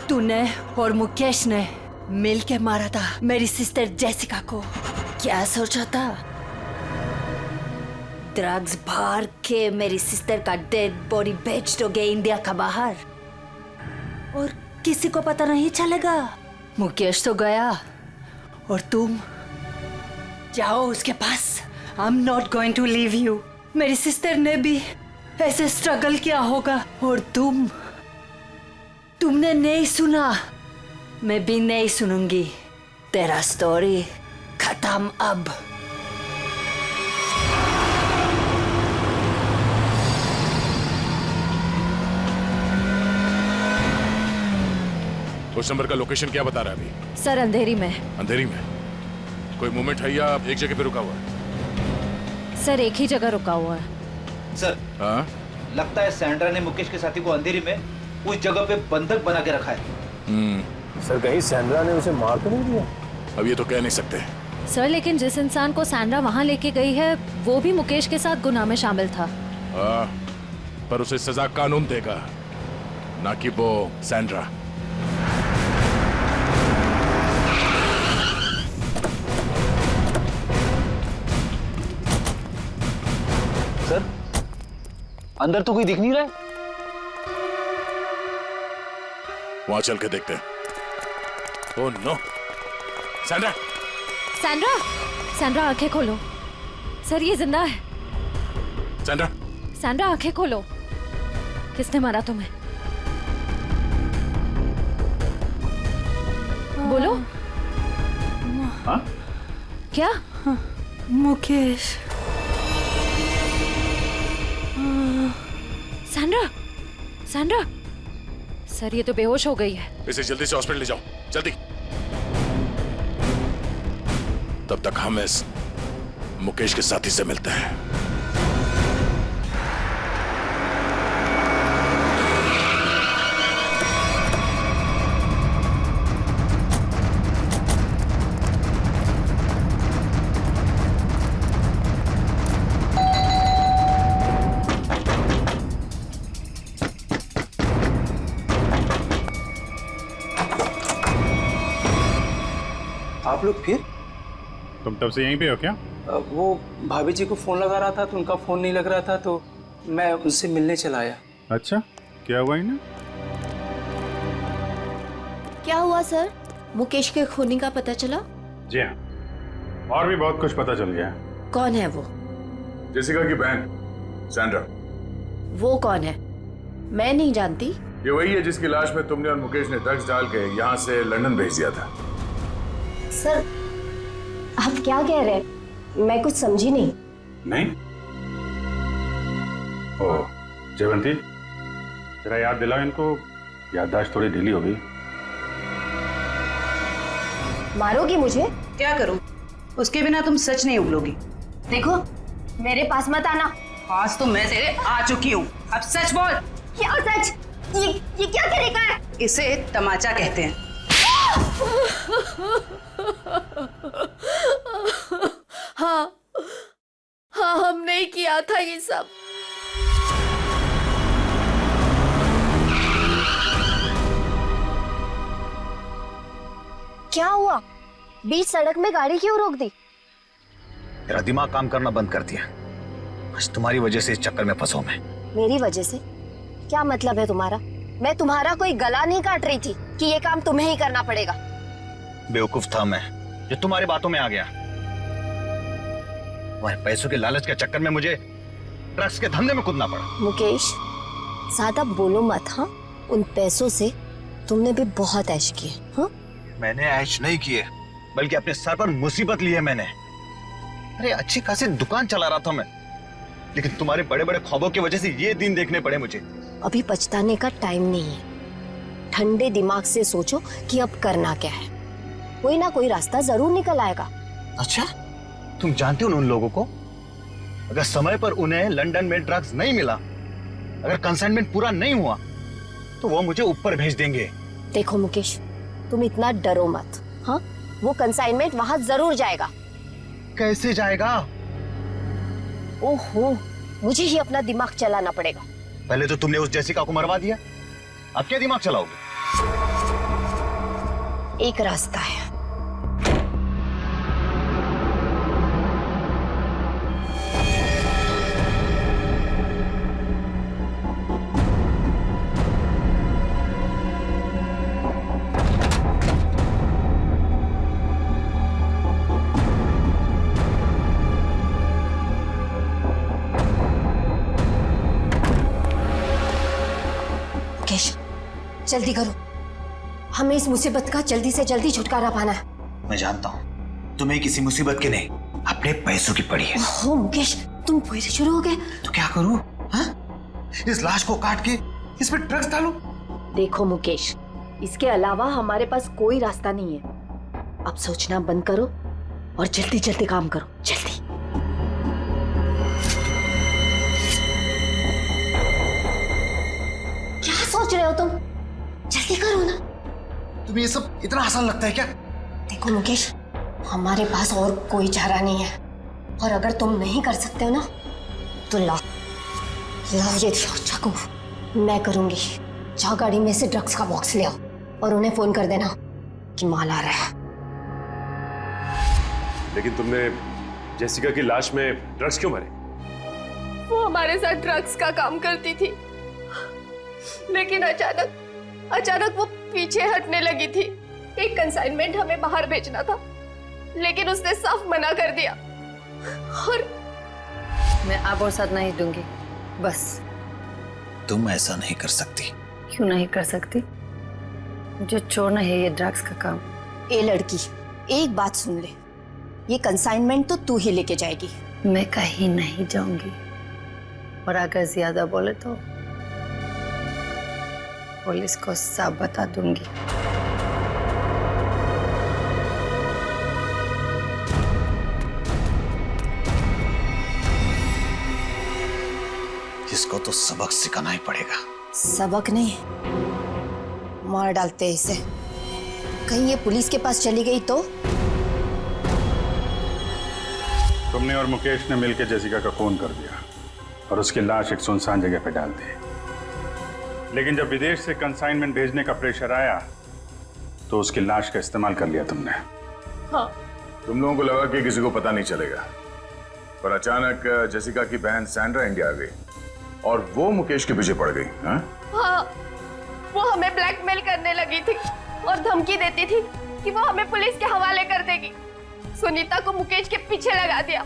तूने और मुकेश ने मिलके मारा था मेरी सिस्टर जेसिका को। क्या सोचा था? ड्रग्स भर के मेरी सिस्टर का डेड बॉडी भेज दोगे इंडिया का बाहर और किसी को पता नहीं चलेगा। मुकेश तो गया और तुम जाओ उसके पास। I am not going to leave you. मेरी सिस्टर ने भी ऐसे स्ट्रगल किया होगा और तुमने नहीं सुना, मैं भी नहीं सुनूंगी। तेरा स्टोरी खत्म अब। उस नंबर का लोकेशन क्या बता रहा है अभी? सर अंधेरी में। अंधेरी में? कोई मूवमेंट है या एक जगह पे रुका हुआ है? सर एक ही जगह रुका हुआ है। सर हाँ? लगता है सैंड्रा ने मुकेश के साथी को अंधेरी में उस जगह पे बंधक बना के रखा है। सर कहीं सैंड्रा ने उसे मार तो नहीं दिया? अब ये तो कह नहीं सकते। सर लेकिन जिस इंसान को सैंड्रा वहां लेके गई है वो भी मुकेश के साथ गुनाह में शामिल था। हाँ, पर उसे सजा कानून देगा, ना कि वो सैंड्रा। सर अंदर तो कोई दिख नहीं रहा है। वहां चल के देखते हैं। Oh no, Sandra! Sandra! Sandra आंखें खोलो। सर ये जिंदा है। सैंड्रा! सैंड्रा आंखें खोलो। किसने मारा तुम्हें? बोलो। हाँ? क्या? मुकेश। सैंड्रा! सैंड्रा! सर ये तो बेहोश हो गई है। इसे जल्दी से हॉस्पिटल ले जाओ, जल्दी। तब तक हम इस मुकेश के साथी से मिलते हैं। आप लोग फिर? तुम तब से यहीं पे हो क्या? वो भाभी जी को फोन लगा रहा था तो उनका फोन नहीं लग रहा था, तो मैं उनसे मिलने चला आया। अच्छा, क्या हुआ इन्हें? क्या हुआ सर? मुकेश के खोने का पता चला? जी हाँ, और भी बहुत कुछ पता चल गया। कौन है वो? जेसिका की बहन सैंड्रा। वो कौन है? मैं नहीं जानती। ये वही है जिसकी लाश में तुमने और मुकेश ने ड्रग्स डाल के यहाँ से लंदन भेज दिया था। सर, आप क्या कह रहे हैं? मैं कुछ समझी नहीं। नहीं? ओह, जयवंती, जरा याद दिलाओ इनको, याददाश्त थोड़ी ढीली हो गई। मारोगी मुझे? क्या करूं? उसके बिना तुम सच नहीं उगलोगी। देखो, मेरे पास मत आना। आज तो मैं तेरे आ चुकी हूँ, अब सच बोल। क्या सच? ये क्या तरीका है? इसे तमाचा कहते हैं। हाँ हाँ, हमने ही किया था ये सब। क्या हुआ? बीच सड़क में गाड़ी क्यों रोक दी? तेरा दिमाग काम करना बंद कर दिया। बस तुम्हारी वजह से इस चक्कर में फंसा मैं। मेरी वजह से? क्या मतलब है तुम्हारा? मैं तुम्हारा कोई गला नहीं काट रही थी कि ये काम तुम्हें ही करना पड़ेगा। बेवकूफ था मैं जो तुम्हारी बातों में आ गया। तुम्हारे पैसों के लालच के चक्कर में मुझे ड्रग्स के धंधे में कूदना पड़ा। मुकेश, ज्यादा बोलो मत। हाँ, उन पैसों से तुमने भी बहुत ऐश किए। हाँ, मैंने ऐश नहीं किए, बल्कि अपने सर पर मुसीबत ली है मैंने। अरे अच्छी खासी दुकान चला रहा था मैं, लेकिन तुम्हारे बड़े बड़े ख्वाबों की वजह से ये दिन देखने पड़े मुझे। अभी पछताने का टाइम नहीं है। ठंडे दिमाग से सोचो कि अब करना क्या है। कोई ना कोई रास्ता जरूर निकल आएगा। अच्छा, तुम जानते हो उन लोगों को? अगर समय पर उन्हें लंदन में ड्रग्स नहीं मिला, अगर कंसाइनमेंट पूरा नहीं हुआ, तो वो मुझे ऊपर भेज देंगे। देखो मुकेश, तुम इतना डरो मत। हाँ, वो कंसाइनमेंट वहां जरूर जाएगा। कैसे जाएगा? ओहो, मुझे ही अपना दिमाग चलाना पड़ेगा। पहले तो तुमने उस जेसिका को मरवा दिया, अब क्या दिमाग चलाओगे? एक रास्ता है। जल्दी करो, हमें इस मुसीबत का जल्दी से जल्दी छुटकारा पाना है। मैं जानता हूँ तुम्हें किसी मुसीबत की नहीं, अपने पैसों की पड़ी है। ओह मुकेश, तुम फिर से शुरू हो गए। तो क्या करूँ? इस लाश को काट के इसमें ड्रग्स डालूं? देखो मुकेश, इसके अलावा हमारे पास कोई रास्ता नहीं है। अब सोचना बंद करो और जल्दी जल्दी काम करो, जल्दी। क्या सोच रहे हो तुम? जल्दी करो ना। तुम्हें ये सब इतना आसान लगता है क्या? देखो मुकेश, हमारे पास और कोई चारा नहीं है, और अगर तुम नहीं कर सकते हो ना, तो लाओ ये चाकू, मैं करूंगी। जाओ गाड़ी में से ड्रग्स का बॉक्स ले आओ और उन्हें फोन कर देना कि माल आ रहा है। लेकिन तुमने जेसिका की लाश में ड्रग्स क्यों भरे? वो हमारे साथ ड्रग्स का काम करती थी, लेकिन अचानक वो पीछे हटने लगी थी। एक कंसाइनमेंट हमें बाहर भेजना था, लेकिन उसने साफ मना कर दिया। और मैं अब और साथ नहीं दूंगी, बस। तुम ऐसा नहीं कर सकती। क्यों नहीं कर सकती? मुझे छोड़ना है ये ड्रग्स का काम। ए लड़की, एक बात सुन ले, ये कंसाइनमेंट तो तू ही लेके जाएगी। मैं कहीं नहीं जाऊंगी, और अगर ज्यादा बोले तो पुलिस को सब बता दूंगी। इसको तो सबक सिखाना ही पड़ेगा। सबक नहीं, मार डालते हैं इसे। कहीं ये पुलिस के पास चली गई तो? तुमने और मुकेश ने मिलकर जेसिका का खून कर दिया और उसकी लाश एक सुनसान जगह पर डाल दी। लेकिन जब विदेश से कंसाइनमेंट भेजने का प्रेशर आया तो उसकी लाश का इस्तेमाल कर लिया तुमने। हाँ। तुम लोगों को लगा कि किसी को पता नहीं चलेगा, पर अचानक जेसिका की बहन सैंड्रा इंडिया आ गई और वो मुकेश के पीछे पड़ गई। हाँ? हाँ, वो हमें ब्लैकमेल करने लगी थी और धमकी देती थी कि वो हमें पुलिस के हवाले कर देगी। सुनीता को मुकेश के पीछे लगा दिया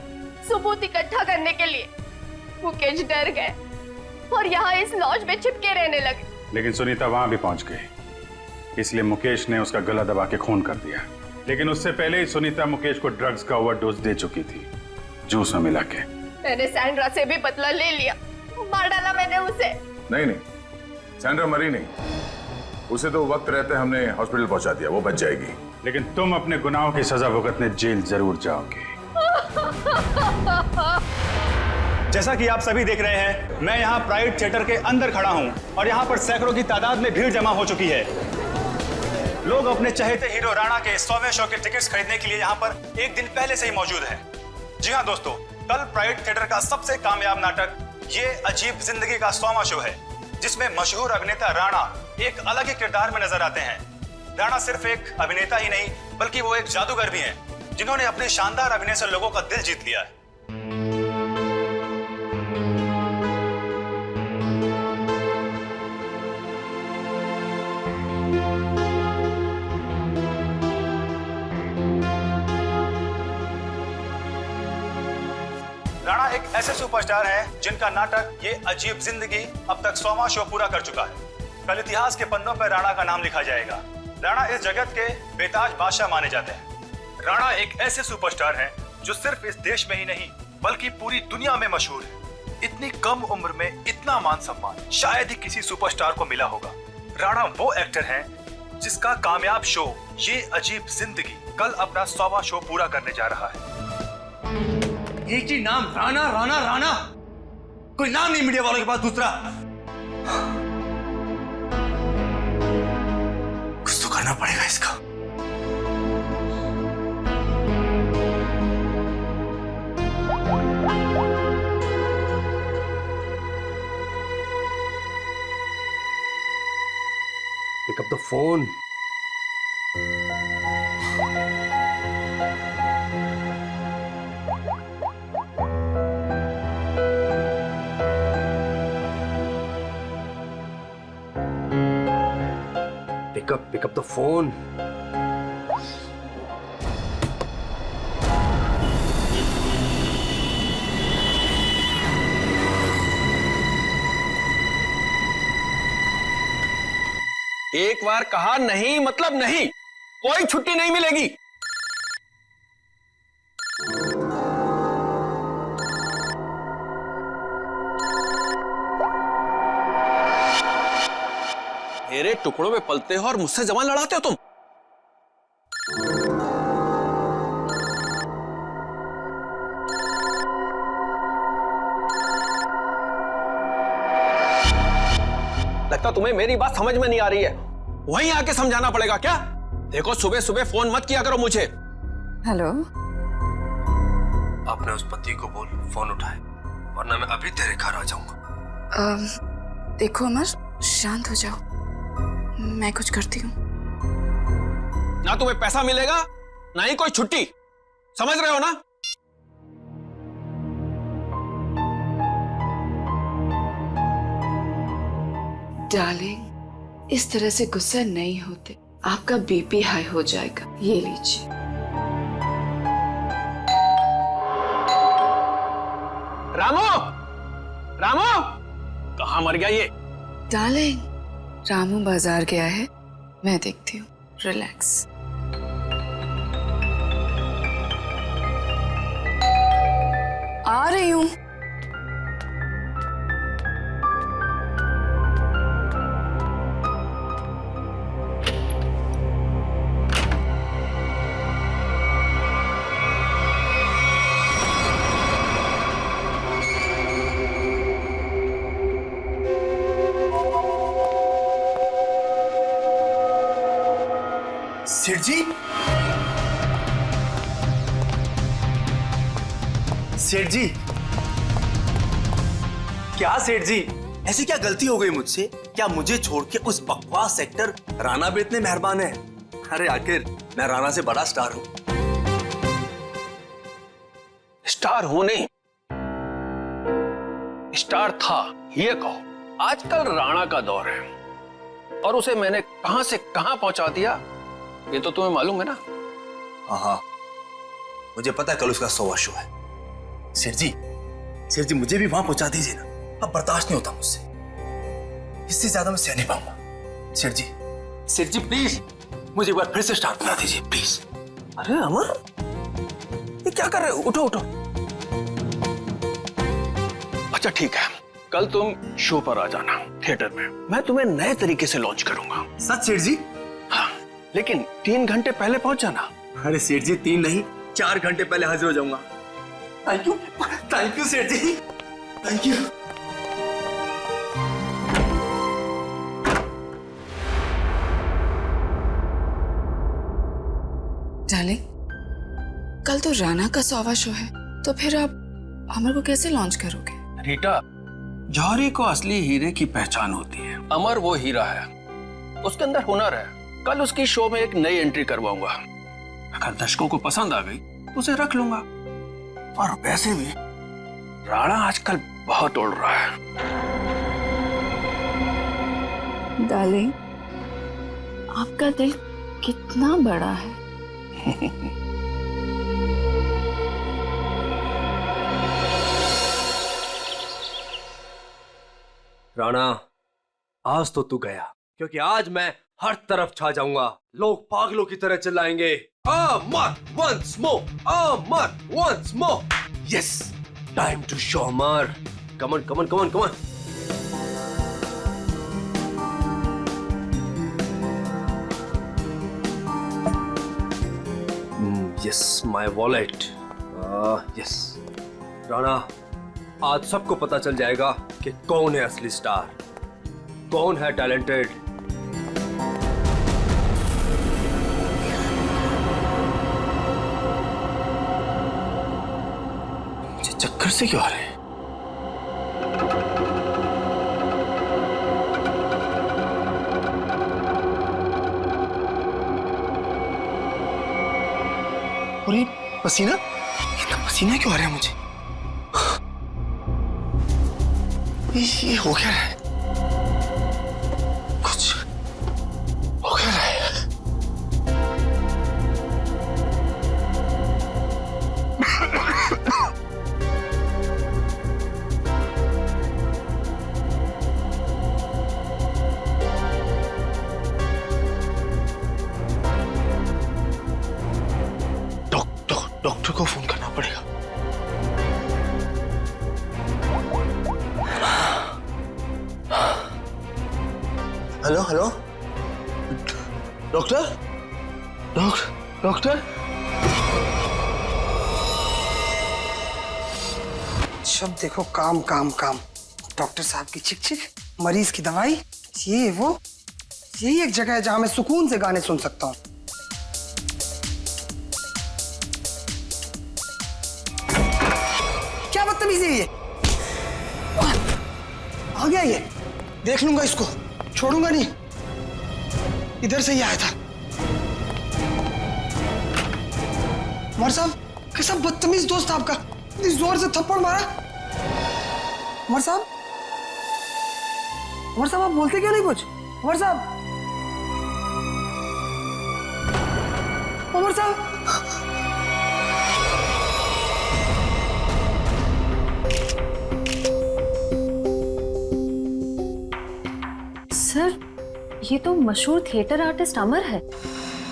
सबूत इकट्ठा करने के लिए। मुकेश डर गए और यहाँ इस लॉज में छिपके रहने लगे। लेकिन सुनीता वहां भी पहुंच गई, इसलिए मुकेश ने उसका गला दबा के खून कर दिया। लेकिन उससे पहले ही सुनीता मुकेश को ड्रग्स का ओवरडोज दे चुकी थी, जूस में मिला के। मैंने सैंड्रा से भी बदला ले लिया, मार डाला मैंने उसे। नहीं, सैंड्रा मरी नहीं, उसे तो वक्त रहते हमने हॉस्पिटल पहुंचा दिया, वो बच जाएगी। लेकिन तुम अपने गुनाहों की सजा भुगतने जेल जरूर जाओगे। जैसा कि आप सभी देख रहे हैं, मैं यहाँ प्राइड थिएटर के अंदर खड़ा हूँ और यहाँ पर सैकड़ों की तादाद में भीड़ जमा हो चुकी है। लोग अपने चहेते हीरो राणा के 100वें शो के टिकट्स खरीदने के लिए यहाँ पर एक दिन पहले से ही मौजूद हैं। जी हाँ दोस्तों, कल प्राइड थिएटर का सबसे कामयाब नाटक ये अजीब जिंदगी का 100वां शो है, जिसमें मशहूर अभिनेता राणा एक अलग ही किरदार में नजर आते हैं। राणा सिर्फ एक अभिनेता ही नहीं, बल्कि वो एक जादूगर भी हैं, जिन्होंने अपने शानदार अभिनय से लोगों का दिल जीत लिया है। राणा एक ऐसे सुपरस्टार हैं जिनका नाटक ये अजीब जिंदगी अब तक 100वां शो पूरा कर चुका है। कल इतिहास के पन्नों पर राणा का नाम लिखा जाएगा। राणा इस जगत के बेताज बादशाह माने जाते हैं। राणा एक ऐसे सुपरस्टार हैं जो सिर्फ इस देश में ही नहीं बल्कि पूरी दुनिया में मशहूर है। इतनी कम उम्र में इतना मान सम्मान शायद ही किसी सुपरस्टार को मिला होगा। राणा वो एक्टर हैं जिसका कामयाब शो ये अजीब जिंदगी कल अपना 100वां शो पूरा करने जा रहा है। एक ही नाम, राणा राणा राणा, कोई नाम नहीं मीडिया वालों के पास दूसरा। कुछ तो करना पड़ेगा इसका। Pick up the phone. Pick up the phone. एक बार कहा नहीं मतलब नहीं, कोई छुट्टी नहीं मिलेगी। मेरे टुकड़ों में पलते हो और मुझसे जबान लड़ाते हो तुम। लगता तुम्हें मेरी बात समझ में नहीं आ रही है, वहीं आके समझाना पड़ेगा क्या? देखो सुबह सुबह फोन मत किया करो मुझे। हेलो, अपने उस पति को बोल फोन उठाए, वरना मैं अभी तेरे घर आ जाऊंगा। देखो अमर, शांत हो जाओ, मैं कुछ करती हूँ। ना तुम्हें पैसा मिलेगा ना ही कोई छुट्टी, समझ रहे हो ना? डार्लिंग, इस तरह से गुस्सा नहीं होते, आपका बीपी हाई हो जाएगा। ये लीजिए। रामू, रामू, कहाँ मर गया ये? डार्लिंग, रामू बाजार गया है, मैं देखती हूँ। रिलैक्स। आ रही हूँ। सेठ जी, सेठ जी, क्या सेठ जी, ऐसी क्या गलती हो गई मुझसे? क्या मुझे छोड़ के उस बकवास एक्टर राणा पे इतने मेहरबान है? अरे आखिर मैं राणा से बड़ा स्टार हूं। स्टार हूं नहीं, स्टार था ये कहो। आजकल राणा का दौर है और उसे मैंने कहां से कहां पहुंचा दिया ये तो तुम्हें मालूम है ना। हाँ, मुझे पता है कल उसका 100वां शो है। सेठ जी मुझे भी वहां पहुंचा दीजिए ना, अब बर्दाश्त नहीं होता मुझसे, इससे ज्यादा मैं सह नहीं पाऊंगा। सेठ जी प्लीज मुझे एक बार फिर से स्टार बना दीजिए प्लीज। अरे अमर, ये क्या कर रहे हो? उठो। अच्छा ठीक है, कल तुम शो पर आ जाना थिएटर में, मैं तुम्हें नए तरीके से लॉन्च करूंगा। सच सेठ जी? हाँ, लेकिन 3 घंटे पहले पहुंच जाना। अरे सेठ जी 3 नहीं 4 घंटे पहले हाजिर हो जाऊंगा। थैंक यू सेठ जी, थैंक यू। डार्लिंग, कल तो राणा का 100वां शो है, तो फिर आप अमर को कैसे लॉन्च करोगे? रीटा, जौहरी को असली हीरे की पहचान होती है। अमर वो हीरा है, उसके अंदर हुनर है। कल उसकी शो में एक नई एंट्री करवाऊंगा, अगर दर्शकों को पसंद आ गई तो उसे रख लूंगा। और वैसे भी राणा आजकल बहुत उड़ रहा है। डार्लिंग, आपका दिल कितना बड़ा है। राणा, आज तो तू गया, क्योंकि आज मैं हर तरफ छा जाऊंगा। लोग पागलों की तरह चिल्लाएंगे, Amar once more, Amar once more. Yes, time to show Amar. Come on come on come on come on. Yes, my wallet. Yes Rana, आज सबको पता चल जाएगा कि कौन है असली स्टार, कौन है टैलेंटेड। मुझे चक्कर से क्यों आ रहे हैं? और ये पसीना, इतना पसीना क्यों आ रहा है मुझे? ये हो क्या रहा है? कुछ हो क्या रहा है? डॉक्टर को फोन करना पड़ेगा। Hello hello, doctor doctor. सब देखो काम काम काम। डॉक्टर साहब की चिक चिक, मरीज की दवाई, ये वो, यही एक जगह है जहां मैं सुकून से गाने सुन सकता हूँ। क्या बदतमीजी है ये? आ गया ये, देख लूंगा इसको, छोड़ूंगा नहीं। इधर से ही आया था। उमर साहब, कैसा बदतमीज दोस्त आपका, इतनी जोर से थप्पड़ मारा। उमर साहब, आप बोलते क्यों नहीं कुछ? उमर साहब, उमर साहब। सर, ये तो मशहूर थिएटर आर्टिस्ट अमर है।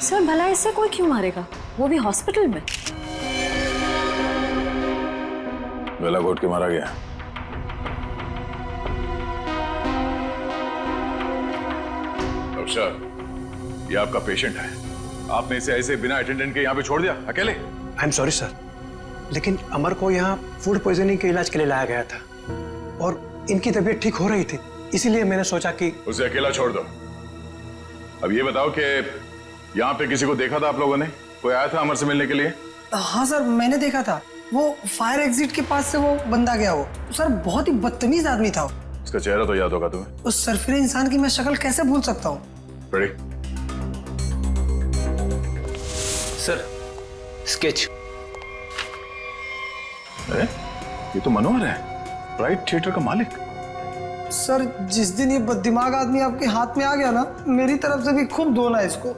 सर, भला इससे कोई क्यों मारेगा, वो भी हॉस्पिटल में। गला घोट के मारा गया। डॉक्टर साहब, ये आपका पेशेंट है, आपने इसे ऐसे बिना अटेंडेंट के यहाँ पे छोड़ दिया अकेले? आई एम सॉरी सर, लेकिन अमर को यहाँ फूड पॉइजनिंग के इलाज के लिए लाया गया था और इनकी तबीयत ठीक हो रही थी, इसीलिए मैंने सोचा कि उसे अकेला छोड़ दो। अब ये बताओ कि यहाँ पे किसी को देखा था आप लोगों ने? कोई आया था अमर से मिलने के लिए? हाँ सर, मैंने देखा था। वो फायर एग्जिट के पास से वो बंदा गया। वो सर बहुत ही बदतमीज आदमी था। उसका चेहरा तो याद होगा तुम्हें? उस सरफिरे इंसान की मैं शक्ल कैसे भूल सकता हूँ? बड़ी सर, स्केच। अरे ये तो मनोहर है, प्राइड थिएटर का मालिक। सर जिस दिन ये बददिमाग आदमी आपके हाथ में आ गया ना, मेरी तरफ से भी खूब धोना है इसको।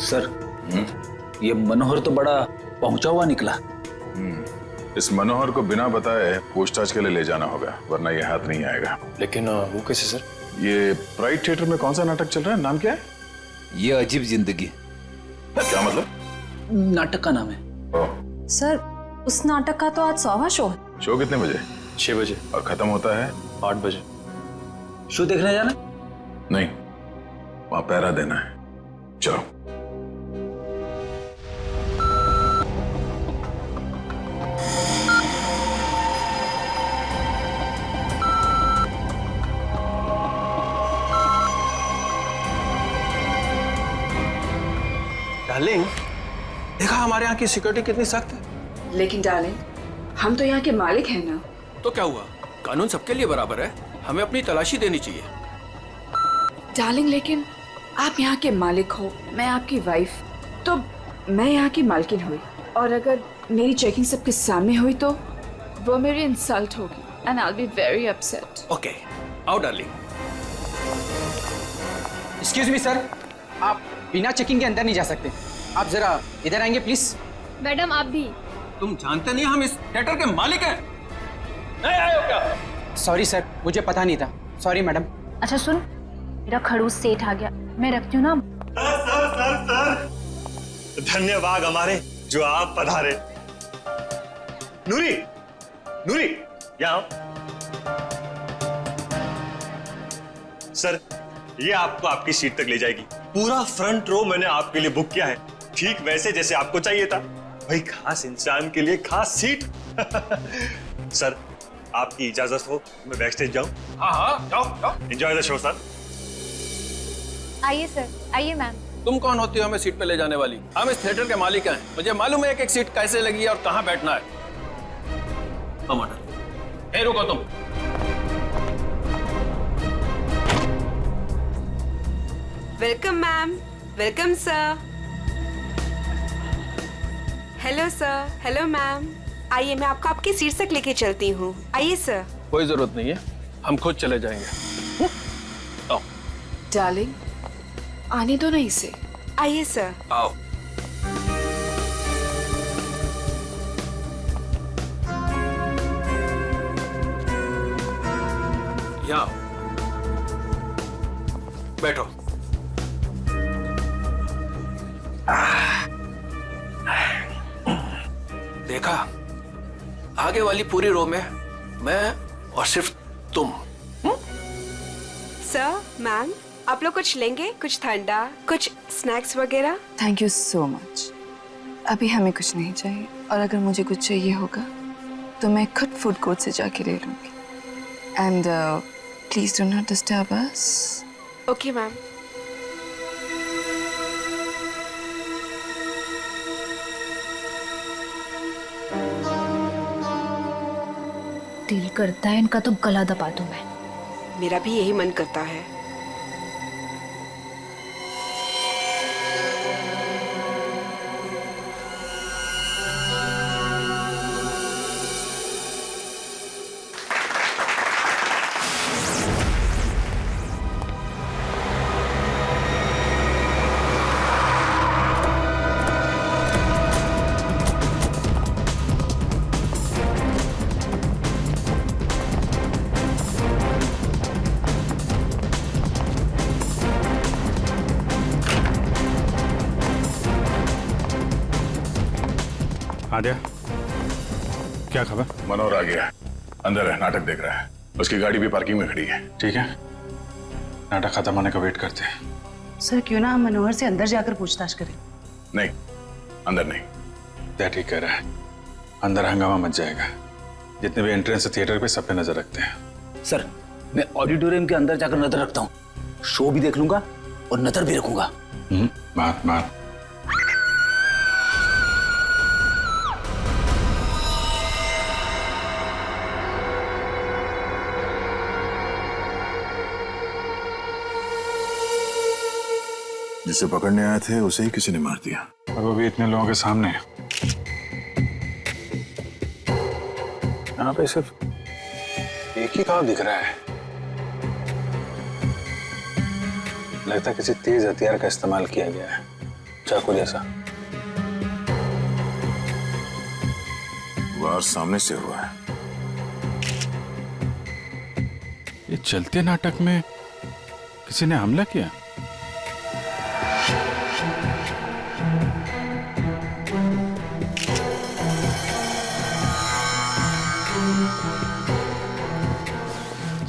सर ये मनोहर तो बड़ा पहुंचा हुआ निकला। इस मनोहर को बिना बताए पूछताछ के लिए ले जाना होगा, वरना ये हाथ नहीं आएगा। लेकिन वो कैसे सर? ये प्राइड थिएटर में कौन सा नाटक चल रहा है, नाम क्या है? ये अजीब जिंदगी। क्या मतलब? नाटक का नाम है। सर उस नाटक का तो आज 100वां शो है। शो कितने बजे? 6 बजे। और खत्म होता है 8 बजे। शो देखने जाना? नहीं, वहां पहरा देना है। चलो। डार्लिंग, देखा हमारे यहाँ की सिक्योरिटी कितनी सख्त है। लेकिन डार्लिंग, हम तो यहाँ के मालिक हैं ना। तो क्या हुआ, कानून सबके लिए बराबर है, हमें अपनी तलाशी देनी चाहिए। डार्लिंग लेकिन आप यहाँ के मालिक हो, मैं आपकी वाइफ, तो मैं यहाँ की मालकिन हुई, और अगर मेरी चेकिंग सबके सामने हुई तो वो मेरी इंसल्ट होगी and I will be very upset. Okay, आओ डार्लिंग। एक्सक्यूज मी सर, आप बिना चेकिंग के अंदर नहीं जा सकते। आप जरा इधर आएंगे प्लीज। मैडम आप भी। तुम जानते नहीं हम इस थिएटर के मालिक हैं? नहीं आए हो क्या? सॉरी सर, मुझे पता नहीं था। Sorry madam. अच्छा सुन, मेरा खड़ूस सेठ आ गया, मैं रखती हूँ ना। सर धन्यवाद हमारे जो आप पधारे। नूरी, नूरी यहाँ। सर ये आपको आपकी सीट तक ले जाएगी। पूरा फ्रंट रो मैंने आपके लिए बुक किया है, ठीक वैसे जैसे आपको चाहिए था। भाई खास इंसान के लिए खास सीट। सर आपकी इजाजत हो मैं बैक स्टेज जाऊं? हाँ हाँ, जाओ जाओ। Enjoy the show sir. आइए सर, आइए मैम। तुम कौन होती हो हमें सीट पे ले जाने वाली? हम इस थिएटर के मालिक हैं, मुझे मालूम है एक एक सीट कैसे लगी है और कहाँ बैठना है। ए रुको तुम। Welcome ma'am, welcome sir. Hello sir, hello ma'am. आइए मैं आपको आपकी सीट तक लेके चलती हूँ। आइए सर। कोई जरूरत नहीं है, हम खुद चले जाएंगे। आओ। डार्लिंग आने दो ना इसे। आइए सर। आओ। यहाँ बैठो। देखा, आगे वाली पूरी रो में मैं और सिर्फ तुम। सर, मैम, आप लोग कुछ लेंगे? कुछ ठंडा, कुछ स्नैक्स वगैरह? Thank you so much. अभी हमें कुछ नहीं चाहिए, और अगर मुझे कुछ चाहिए होगा तो मैं खुद फूड कोर्ट से जाके ले लूंगी। And please do not disturb us. Okay ma'am. दिल करता है इनका तो गला दबा दूं मैं। मेरा भी यही मन करता है। आद्या, क्या खबर? मनोहर आ गया, अंदर है, नाटक देख रहा है। उसकी गाड़ी भी पार्किंग में खड़ी है। ठीक है, नाटक खत्म होने का वेट करते हैं। सर क्यों ना हम मनोहर से अंदर जाकर पूछताछ करें? नहीं, अंदर नहीं। क्या ठीक कह रहा है, अंदर हंगामा मच जाएगा। जितने भी एंट्रेंस थिएटर पे सब पे नजर रखते हैं। सर मैं ऑडिटोरियम के अंदर जाकर नजर रखता हूँ, शो भी देख लूंगा और नजर भी रखूंगा। बात जिसे पकड़ने आए थे उसे ही किसी ने मार दिया, और वो भी इतने लोगों के सामने। यहाँ पे सिर्फ एक ही घाव दिख रहा है। लगता है किसी तेज हथियार का इस्तेमाल किया गया है, चाकू जैसा। वार सामने से हुआ है। ये चलते नाटक में किसी ने हमला किया।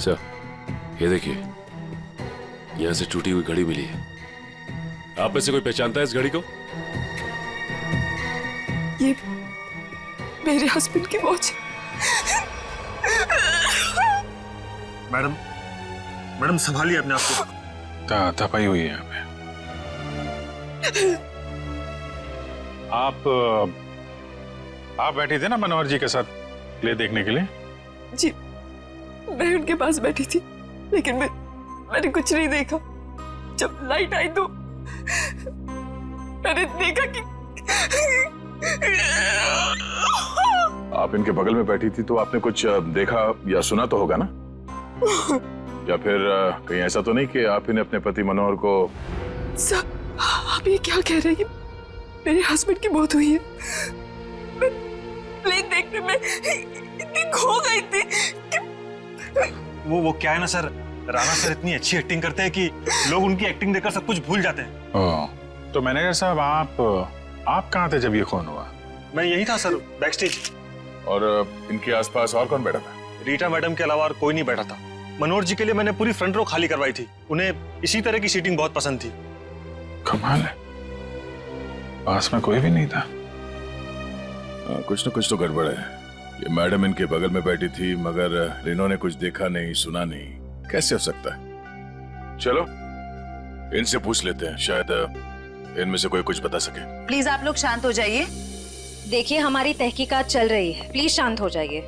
सर, ये देखिए, यहां से टूटी हुई घड़ी मिली है। आप में से कोई पहचानता है इस घड़ी को? ये मेरे हस्बैंड की वॉच। मैडम, मैडम संभालिए अपने आप को। तपाई हुई है यहाँ पे। आप बैठी थे ना मनोहर जी के साथ प्ले देखने के लिए? जी, मैं उनके पास बैठी थी, लेकिन मैंने कुछ नहीं देखा। जब लाइट आई तो मैंने देखा कि आप इनके बगल में बैठी थी तो आपने कुछ देखा या सुना तो होगा ना? या फिर कहीं ऐसा तो नहीं कि आप इन्हें अपने पति मनोहर को? सर, आप ये क्या कह रहे हैं? मेरे हस्बैंड की मौत हुई है। मैं प्ले देखने में इतनी खो गई थी कि वो क्या है ना सर, राणा सर इतनी अच्छी एक्टिंग करते हैं कि लोग उनकी एक्टिंग देखकर सब कुछ भूल जाते हैं। तो मैनेजर साहब, आप कहाँ थे जब ये खून हुआ? मैं यही था सर, बैकस्टेज। और इनके आसपास और कौन बैठा था? रीटा मैडम के अलावा और कोई नहीं बैठा था। मनोहर जी के लिए मैंने पूरी फ्रंट रो खाली करवाई थी। उन्हें इसी तरह की सीटिंग बहुत पसंद थी। कमाल है, पास में कोई भी नहीं था। कुछ न कुछ तो गड़बड़ है। ये मैडम इनके बगल में बैठी थी, मगर इन्होंने कुछ देखा नहीं, सुना नहीं। कैसे हो सकता है? चलो इनसे पूछ लेते हैं, शायद इनमें से कोई कुछ बता सके। प्लीज आप लोग शांत हो जाइए। देखिए, हमारी तहकीकात चल रही है, प्लीज शांत हो जाइए।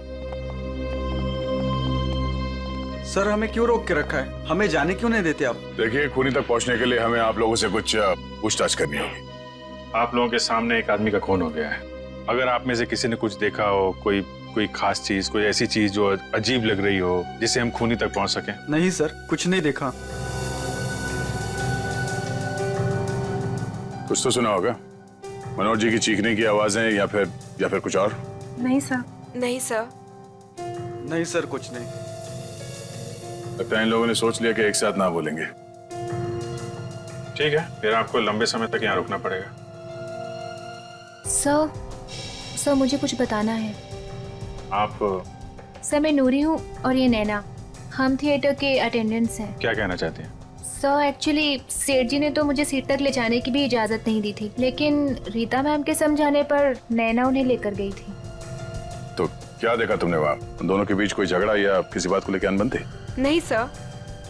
सर, हमें क्यों रोक के रखा है? हमें जाने क्यों नहीं देते आप? देखिए, खूनी तक पहुंचने के लिए हमें आप लोगों से कुछ पूछताछ करनी होगी। आप लोगों के सामने एक आदमी का खून हो गया है। अगर आप में से किसी ने कुछ देखा हो, कोई खास चीज, कोई ऐसी चीज जो अजीब लग रही हो, जिससे हम खूनी तक पहुंच सके। नहीं सर, कुछ नहीं देखा। कुछ तो सुना होगा, मनोहर जी की चीखने की आवाजें या फिर कुछ और? नहीं सर। नहीं सर। नहीं सर, कुछ नहीं। लगता है इन लोगों ने सोच लिया कि एक साथ ना बोलेंगे। ठीक है, फिर आपको लंबे समय तक यहाँ रुकना पड़ेगा। सर, मुझे कुछ बताना है। आप? सर, मैं नूरी हूँ और ये नैना, हम थिएटर के अटेंडेंट्स हैं। क्या कहना चाहते हैं? सर, एक्चुअली सेठ जी ने तो मुझे सीट तक ले जाने की भी इजाजत नहीं दी थी, लेकिन रीता मैम के समझाने पर नैना उन्हें लेकर गई थी। तो क्या देखा तुमने वहाँ? उन दोनों के बीच कोई झगड़ा या किसी बात को लेकर अनबन थी? नहीं सर,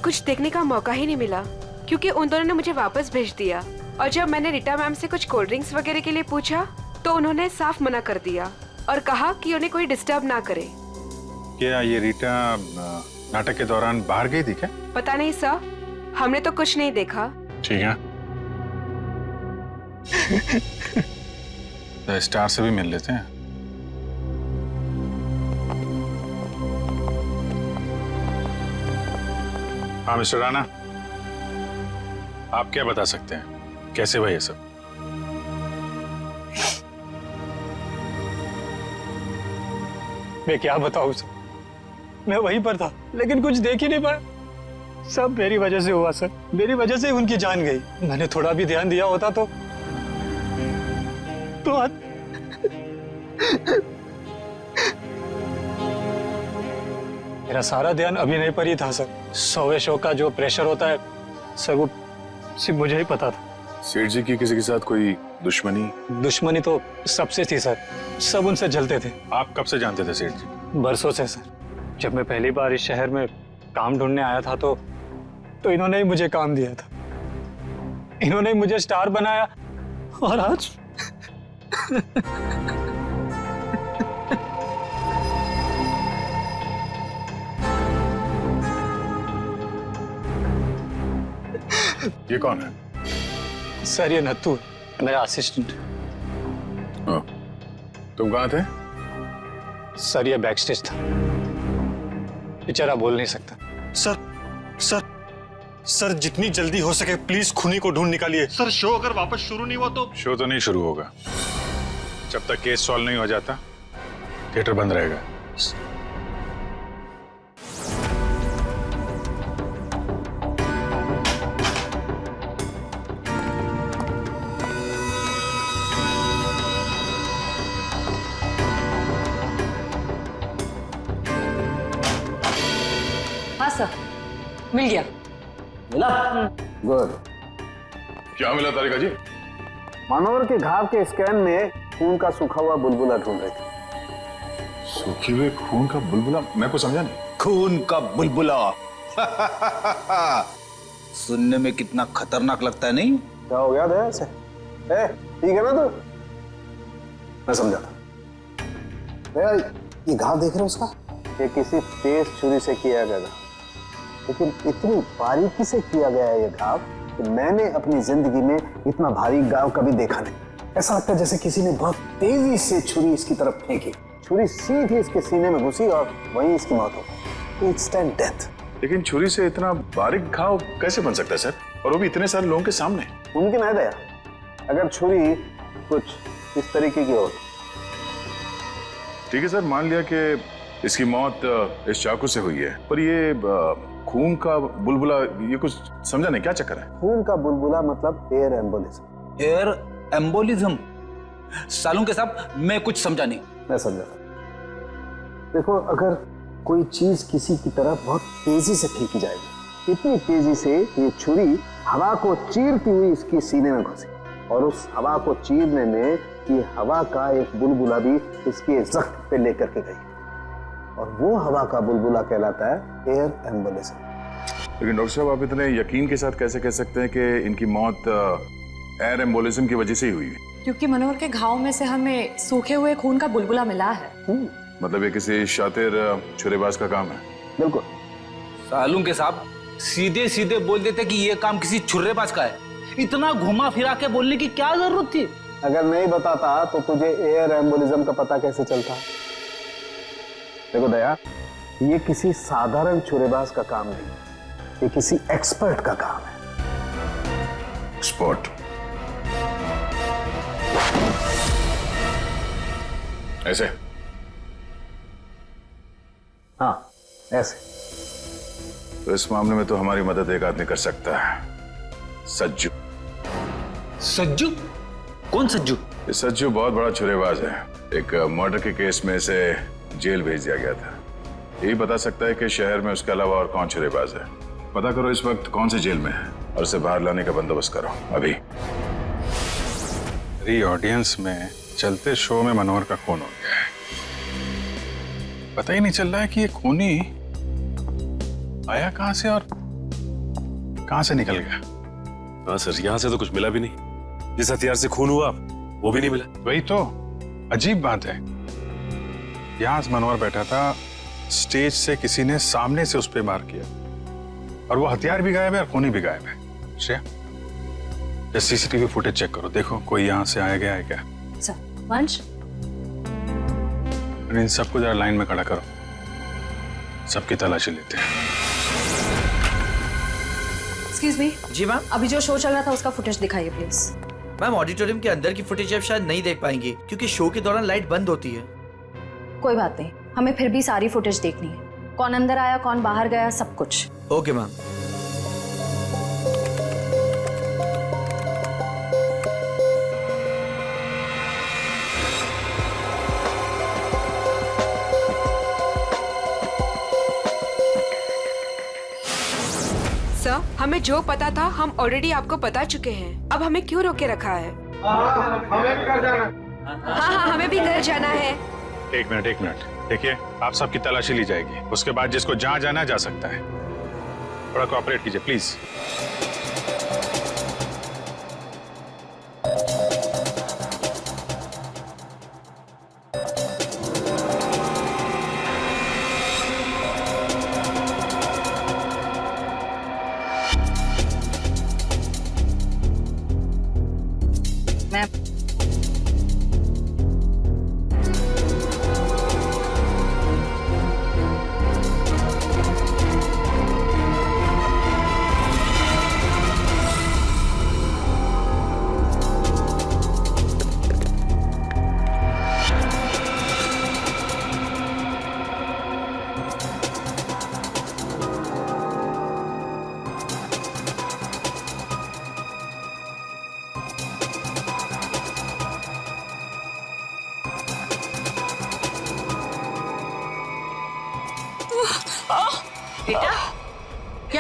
कुछ देखने का मौका ही नहीं मिला, क्योंकि उन दोनों ने मुझे वापस भेज दिया। और जब मैंने रीटा मैम से कुछ कोल्ड ड्रिंक्स वगैरह के लिए पूछा तो उन्होंने साफ मना कर दिया और कहा कि उन्हें कोई डिस्टर्ब ना करे। क्या ये रीटा नाटक के दौरान बाहर गई थी क्या? पता नहीं सर, हमने तो कुछ नहीं देखा। ठीक है, तो स्टार से भी मिल लेते हैं। हाँ मिस्टर राणा, आप क्या बता सकते हैं, कैसे हुआ ये सब? मैं क्या बताऊं सर, मैं वहीं पर था लेकिन कुछ देख ही नहीं पाया। सब मेरी वजह से हुआ सर, मेरी वजह से उनकी जान गई। मैंने थोड़ा भी ध्यान दिया होता तो मेरा सारा ध्यान अभिनय पर ही था सर। 100वें शो का जो प्रेशर होता है सर, वो सिर्फ मुझे ही पता था। सेठ जी की किसी के साथ कोई दुश्मनी? दुश्मनी तो सबसे थी सर, सब उनसे जलते थे। आप कब से जानते थे सेठ जी? बरसों से सर। जब मैं पहली बार इस शहर में काम ढूंढने आया था तो इन्होंने ही मुझे काम दिया था, इन्होंने ही मुझे स्टार बनाया। और आज ये कौन है? सर, ये नत्थू, मेरा असिस्टेंट। तुम कहाँ थे? सर ये बैक स्टेज था, बेचारा बोल नहीं सकता। सर सर सर जितनी जल्दी हो सके प्लीज खूनी को ढूंढ निकालिए। सर शो अगर वापस शुरू नहीं हुआ तो? शो तो नहीं शुरू होगा जब तक केस सॉल्व नहीं हो जाता। थिएटर बंद रहेगा। हाँ सर, मिल गया। मिला? गुड। क्या मिला तारिका जी? मनोहर के घाव के स्कैन में खून का सूखा हुआ बुलबुला ढूंढ रहे थे। सूखे हुए खून का बुलबुला? मैं कुछ समझा नहीं। खून का बुलबुला सुनने में कितना खतरनाक लगता है, नहीं? क्या हो गया दया से? ठीक है ना तू? मैं समझा था। दया, ये घाव देख रहे हो उसका? ये किसी तेज छुरी से किया गया, लेकिन इतनी बारीकी से किया गया है ये घाव कि मैंने अपनी जिंदगी में इतना भारी घाव कभी देखा नहीं। ऐसा लगता है जैसे किसी ने बहुत तेजी से छुरी इसकी तरफ फेंकी, छुरी सीधी इसके सीने में घुसी और वहीं इसकी मौत हो गई। Instant death. लेकिन छुरी से इतना बारीक घाव कैसे बन सकता है सर, और वो भी इतने सारे लोगों के सामने? मुमकिन है दया, अगर छुरी कुछ इस तरीके की हो। ठीक है सर, मान लिया कि इसकी मौत इस चाकू से हुई है, पर ये खून का बुलबुला, ये कुछ समझा नहीं, क्या चक्कर है? खून का बुलबुला मतलब एयर एम्बोलिज्म। Air embolism? सालूं के साहब मैं कुछ समझा नहीं। मैं समझा। देखो, अगर कोई चीज किसी की तरफ बहुत तेजी से फेंकी जाएगी, इतनी तेजी से ये छुरी हवा को चीरती हुई इसकी सीने में घुसी, और उस हवा को चीरने में ये हवा का एक बुलबुला भी इसके जख्म पे लेकर के गई, और वो हवा का बुलबुला कहलाता है एयर एम्बोलिज्म। लेकिन डॉक्टर साहब, आप इतने यकीन के साथ कैसे कह सकते हैं कि इनकी मौत एयर एम्बोलिज्म की वजह से ही हुई है? क्योंकि मनोहर के घाव में से हमें सूखे हुए खून का बुलबुला मिला है। मतलब ये किसी शातिर छुरेबाज का काम है? बिल्कुल। सालूं के साहब सीधे सीधे बोल देते कि ये काम किसी छुर्रेबाज का है, इतना घुमा फिरा के बोलने की क्या जरूरत थी? अगर नहीं बताता तो तुझे एयर एम्बोलिज्म का पता कैसे चलता? देखो दया, ये किसी साधारण छुरेबाज का काम नहीं, ये किसी एक्सपर्ट का काम है। एक्सपर्ट? ऐसे? हाँ, ऐसे। तो इस मामले में तो हमारी मदद एक आदमी कर सकता है, सज्जू। सज्जू? कौन सज्जू? ये सज्जू बहुत बड़ा छुरेबाज है। एक मर्डर के केस में इसे जेल भेज दिया गया था। यही बता सकता है कि शहर में उसके अलावा और कौन छुरेबाज है। पता करो इस वक्त कौन से जेल में है और उसे बाहर लाने का बंदोबस्त करो अभी। मेरी ऑडियंस में चलते शो में मनोहर का खून हो गया है। पता ही नहीं चल रहा है कि ये खूनी आया कहां से और कहां से निकल गया। हाँ सर, यहाँ से तो कुछ मिला भी नहीं। जिस हथियार से खून हुआ वो भी नहीं मिला। वही तो अजीब बात है। यहां मनोहर बैठा था, स्टेज से किसी ने सामने से उस पर वार किया, और वो हथियार भी गायब है और खूनी भी गायब है। श्रेया, सीसीटीवी फुटेज चेक करो, देखो कोई यहां से आया गया है क्या। वंश, इन सबको जरा लाइन में खड़ा करो, सबकी तलाशी लेते हैं। Excuse me. जी मैम। अभी जो शो चल रहा था उसका फुटेज दिखाइए प्लीज। मैम, ऑडिटोरियम के अंदर की फुटेज आप शायद नहीं देख पाएंगे क्योंकि शो के दौरान लाइट बंद होती है। कोई बात नहीं, हमें फिर भी सारी फुटेज देखनी है, कौन अंदर आया कौन बाहर गया, सब कुछ। Okay ma'am. सर, हमें जो पता था हम ऑलरेडी आपको बता चुके हैं। अब हमें क्यों रोके रखा है? हमें भी घर जाना। हाँ, हमें भी घर जाना है। एक मिनट देखिए, आप सबकी तलाशी ली जाएगी, उसके बाद जिसको जहां जाना है जा सकता है। थोड़ा कोऑपरेट कीजिए प्लीज।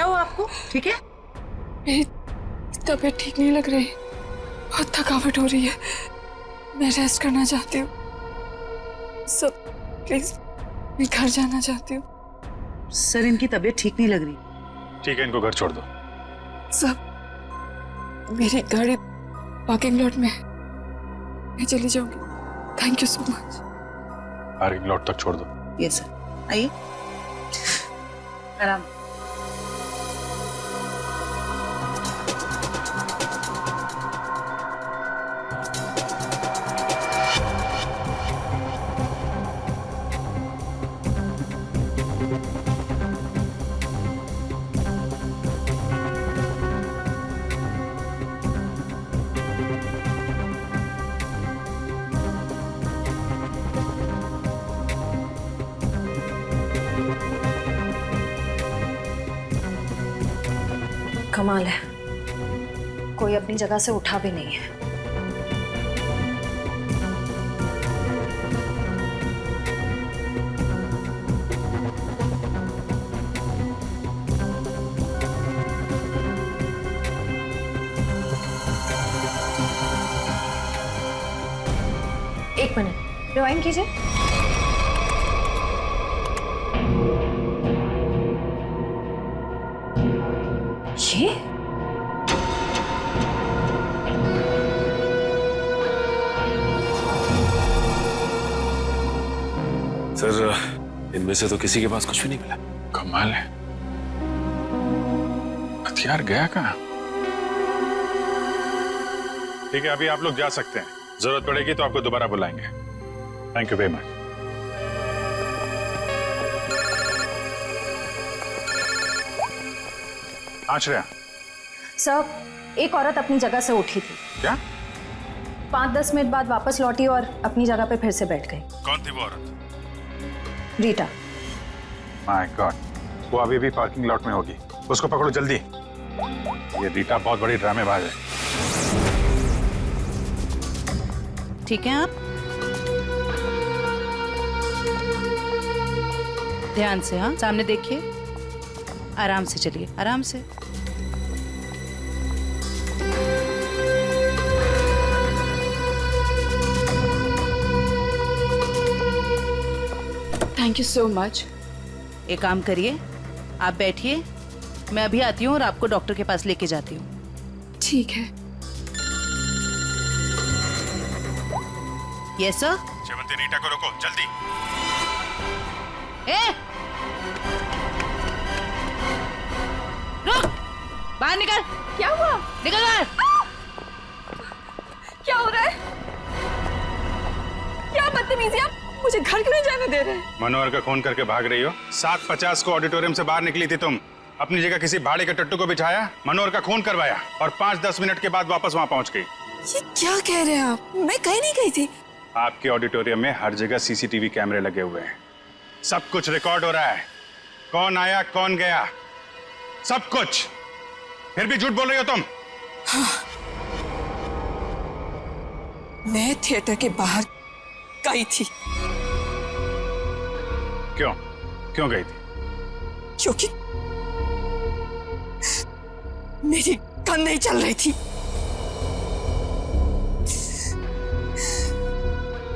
क्या हुआ आपको? ठीक है? मेरी तबीयत ठीक नहीं लग रही, बहुत थकावट हो रही है, मैं रेस्ट करना चाहती हूँ। सब प्लीज, मैं घर जाना चाहती हूँ। सर इनकी तबीयत ठीक नहीं लग रही। ठीक है, इनको घर छोड़ दो। सब मेरी गाड़ी पार्किंग लॉट में है, मैं चली जाऊंगी। Thank you so much. Parking lot तक छोड़ दो। यस सर, आइए आराम। कमाल है, कोई अपनी जगह से उठा भी नहीं है। एक मिनट, रिवाइंड कीजिए। ये सर, इनमें से तो किसी के पास कुछ भी नहीं मिला। कमाल है, हथियार गया कहाँ? ठीक है, अभी आप लोग जा सकते हैं। जरूरत पड़ेगी तो आपको दोबारा बुलाएंगे। Thank you very much. Ashraya sir, एक औरत अपनी जगह से उठी थी। क्या? 5-10 मिनट बाद वापस लौटी और अपनी जगह पे फिर से बैठ गई। कौन थी वो औरत? रीटा। माय गॉड, वो अभी भी पार्किंग लॉट में होगी। उसको पकड़ो जल्दी। ये रीटा बहुत बड़ी ड्रामेबाज है। ठीक है, आप ध्यान से, हाँ सामने देखिए, आराम से चलिए, आराम से। Thank you so much. एक काम करिए, आप बैठिए, मैं अभी आती हूँ और आपको डॉक्टर के पास लेके जाती हूँ। ठीक है। Yes sir. शेवंती, रीटा को रोको जल्दी। रुक, बाहर निकल। क्या हुआ? निकल बाहर। क्या हो रहा है? क्या बदतमीजी, आप मुझे घर क्यों नहीं जाने दे रहे? मनोहर का खून करके भाग रही हो। 7:50 को ऑडिटोरियम से बाहर निकली थी तुम। अपनी जगह किसी भाड़े के टट्टू को बिठाया, मनोहर का खून करवाया और 5-10 मिनट के बाद वापस वहां पहुंच गई। ये क्या कह रहे हैं आप? मैं कहीं नहीं गई थी। आपके ऑडिटोरियम में हर जगह सीसीटीवी कैमरे लगे हुए हैं। सब कुछ रिकॉर्ड हो रहा है। कौन आया, कौन गया, सब कुछ। फिर भी झूठ बोल रही हो तुम। हाँ। मैं थिएटर के बाहर गई थी। क्यों गई थी? क्योंकि मेरी गन नहीं चल रही थी।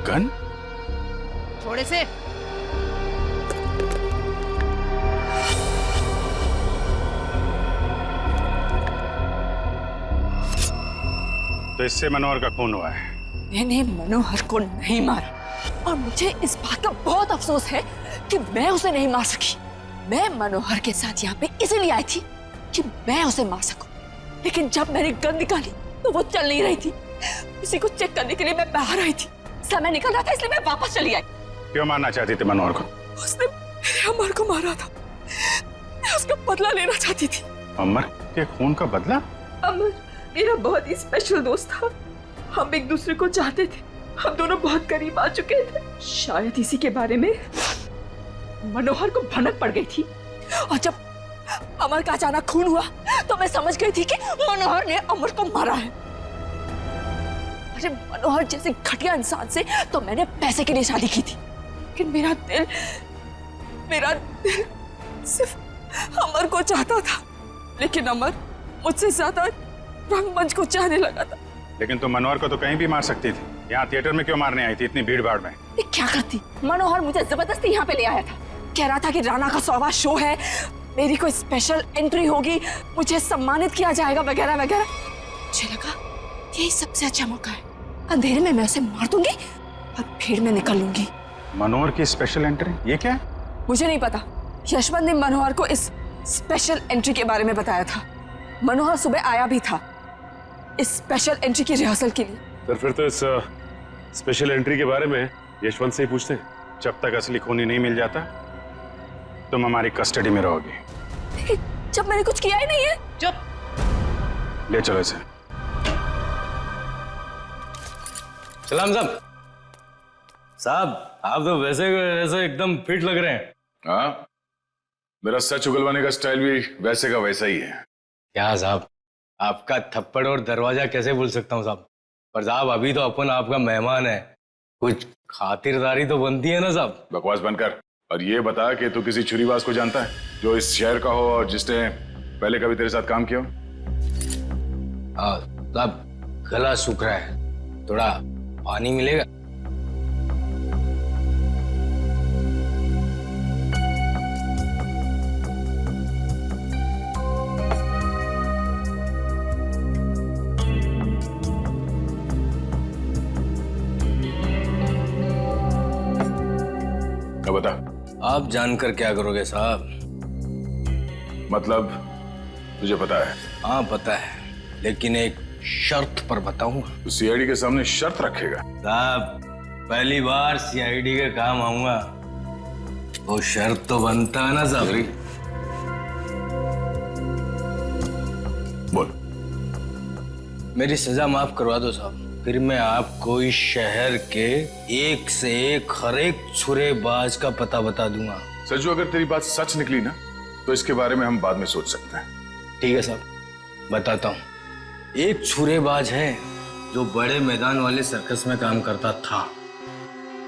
गन? थोड़े से। तो इससे मनोहर का खून हुआ है। मैंने मनोहर को नहीं मारा और मुझे इस बात का बहुत अफसोस है कि मैं उसे नहीं मार सकी। मैं मनोहर के साथ यहाँ पे इसीलिए आई थी कि मैं उसे मार सकूं। लेकिन जब मैंने गन निकाली तो वो चल नहीं रही थी। उसी को चेक करने के लिए मैं बाहर आई थी। समय निकल रहा था इसलिए मैं वापस चली आई। क्यों मारना चाहती थी मनोहर को? उसने मेरे अमर को मारा था, मैं उसका बदला लेना चाहती थी। अमर के खून का बदला? अमर मेरा बहुत ही स्पेशल दोस्त था। हम एक दूसरे को चाहते थे, हम दोनों बहुत करीब आ चुके थे। शायद इसी के बारे में मनोहर को भनक पड़ गई थी और जब अमर का अचानक खून हुआ तो मैं समझ गई थी कि मनोहर ने अमर को मारा है। अरे मनोहर जैसे घटिया इंसान से तो मैंने पैसे के लिए शादी की थी, लेकिन मेरा दिल सिर्फ अमर को चाहता था। लेकिन अमर मुझसे ज्यादा रंगमंच को चाहने लगा था। लेकिन तुम मनोहर को तो कहीं भी मार सकती थी, यहाँ थिएटर में क्यों मारने आई थी इतनी भीड़ भाड़ में? ये क्या करती? मनोहर मुझे जबरदस्ती यहाँ पे ले आया था, कह रहा था कि राणा का 100वां शो है, मेरी कोई स्पेशल एंट्री होगी, मुझे सम्मानित किया जाएगा वगैरह वगैरह। मुझे लगा यही सबसे अच्छा मौका है, अंधेरे में मैं उसे मार दूंगी और भीड़ में निकल लूंगी। मनोहर की स्पेशल एंट्री, ये क्या है? मुझे नहीं पता, यशवंत ने मनोहर को इस स्पेशल एंट्री के बारे में बताया था। मनोहर सुबह आया भी था इस स्पेशल एंट्री की रिहर्सल के लिए। सर फिर तो इस स्पेशल एंट्री के बारे में यशवंत से ही पूछते हैं। जब तक असली खूनी नहीं मिल जाता तुम हमारी कस्टडी में रहोगी। लेकिन जब मैंने कुछ किया ही नहीं है। चुप, ले चलो इसे। सलाम साहब। साहब आप तो वैसे वैसे एकदम फिट लग रहे हैं। हाँ, मेरा सच उगलवाने का स्टाइल भी वैसे का वैसा ही है। क्या साहब, आपका थप्पड़ और दरवाजा कैसे भूल सकता हूँ साहब। पर साहब अभी तो अपन आपका मेहमान है, कुछ खातिरदारी तो बनती है ना साहब। बकवास बंद कर और ये बता कि तू किसी छुरीबाज को जानता है जो इस शहर का हो और जिसने पहले कभी तेरे साथ काम किया हो? हाँ साहब, गला सूख रहा है, थोड़ा पानी मिलेगा? बता। आप जानकर क्या करोगे साहब? मतलब तुझे पता है? हाँ पता है, लेकिन एक शर्त पर बताऊंगा। तो सीआईडी के सामने शर्त रखेगा? साहब पहली बार सीआईडी के काम आऊंगा, वो शर्त तो बनता है ना साहब। बोल। मेरी सजा माफ करवा दो साहब, फिर मैं आपको इस शहर के एक से एक हर एक छुरेबाज का पता बता दूंगा। सज्जू, अगर तेरी बात सच निकली ना तो इसके बारे में हम बाद में सोच सकते हैं। ठीक है साहब, बताता हूँ। एक छुरेबाज है जो बड़े मैदान वाले सर्कस में काम करता था,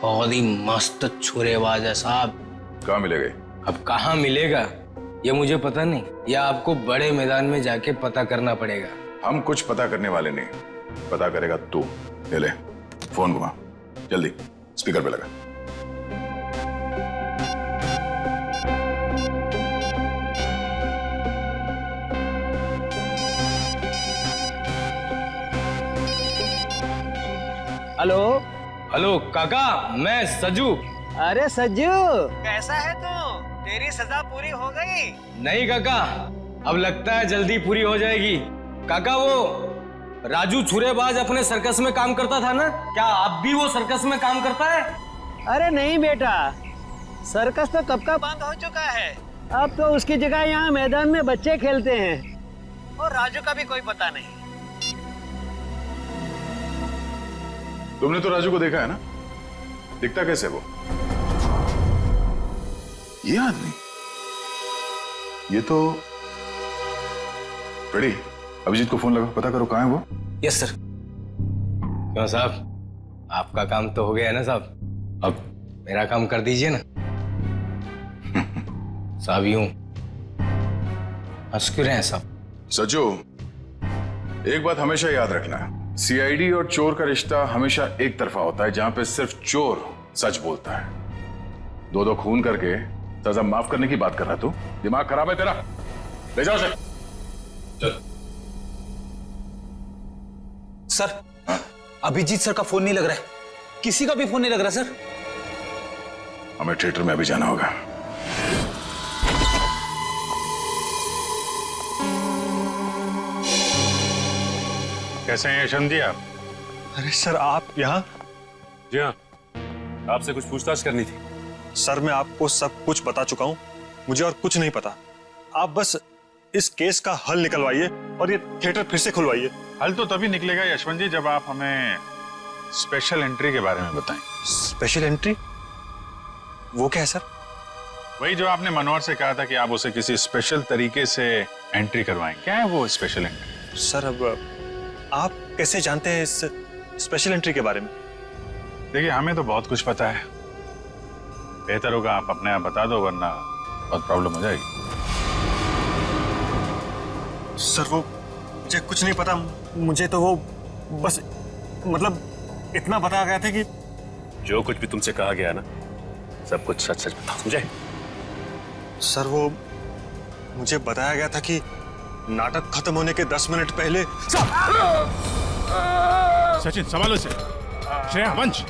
बहुत ही मस्त छुरेबाज है साहब। कहाँ मिलेगा? अब कहाँ मिलेगा ये मुझे पता नहीं, या आपको बड़े मैदान में जाके पता करना पड़ेगा। हम कुछ पता करने वाले नहीं, पता करेगा तू। ले फोन घुमा, जल्दी स्पीकर पे लगा। हेलो हेलो काका, मैं सज्जू। अरे सज्जू, कैसा है तू? तेरी सजा पूरी हो गई? नहीं काका, अब लगता है जल्दी पूरी हो जाएगी। काका वो राजू छुरेबाज अपने सर्कस में काम करता था ना, क्या अब भी वो सर्कस में काम करता है? अरे नहीं बेटा, सर्कस तो कब का बंद हो चुका है। अब तो उसकी जगह यहाँ मैदान में बच्चे खेलते हैं और राजू का भी कोई पता नहीं। तुमने तो राजू को देखा है ना, दिखता कैसे वो? ये आदमी, ये तो रेडी। अभिजीत को फोन लगा, पता करो कहाँ है वो। Yes sir. क्यों साहब, आपका काम तो हो गया है ना साहब, अब मेरा काम कर दीजिए ना। साहब यूं हंस क्यों रहे हैं साहब? सज्जू, एक बात हमेशा याद रखना, सीआईडी और चोर का रिश्ता हमेशा एक तरफा होता है, जहां पे सिर्फ चोर सच बोलता है। दो खून करके सजा माफ करने की बात कर रहा तू? दिमाग खराब है तेरा? ले जाओ सर। चल। सर, अभिजीत सर का फोन नहीं लग रहा है, किसी का भी फोन नहीं लग रहा सर। हमें थिएटर में अभी जाना होगा। कैसे हैं यशवंत जी आप? अरे सर आप यहाँ? जी हाँ, आपसे कुछ पूछताछ करनी थी। सर मैं आपको सब कुछ बता चुका हूँ, मुझे और कुछ नहीं पता। आप बस इस केस का हल निकलवाइए और ये थिएटर फिर से खुलवाइए। हल तो तभी निकलेगा यशवंत जी जब आप हमें स्पेशल एंट्री के बारे में बताएं। Special entry? वो क्या है सर? वही जो आपने मनोहर से कहा था कि आप उसे किसी स्पेशल तरीके से एंट्री करवाएं। क्या है वो स्पेशल एंट्री? सर अब आप कैसे जानते हैं इस स्पेशल एंट्री के बारे में? देखिए हमें तो बहुत कुछ पता है, बेहतर होगा आप अपने आप बता दो, वरना बहुत प्रॉब्लम हो जाएगी। सर वो मुझे कुछ नहीं पता, मुझे तो वो बस मतलब इतना बताया गया था कि जो कुछ भी तुमसे कहा गया ना, सब कुछ सच सच बताओ, समझे? सर वो मुझे बताया गया था कि नाटक खत्म होने के 10 मिनट पहले सचिन संभालो से। श्रेया, वंश।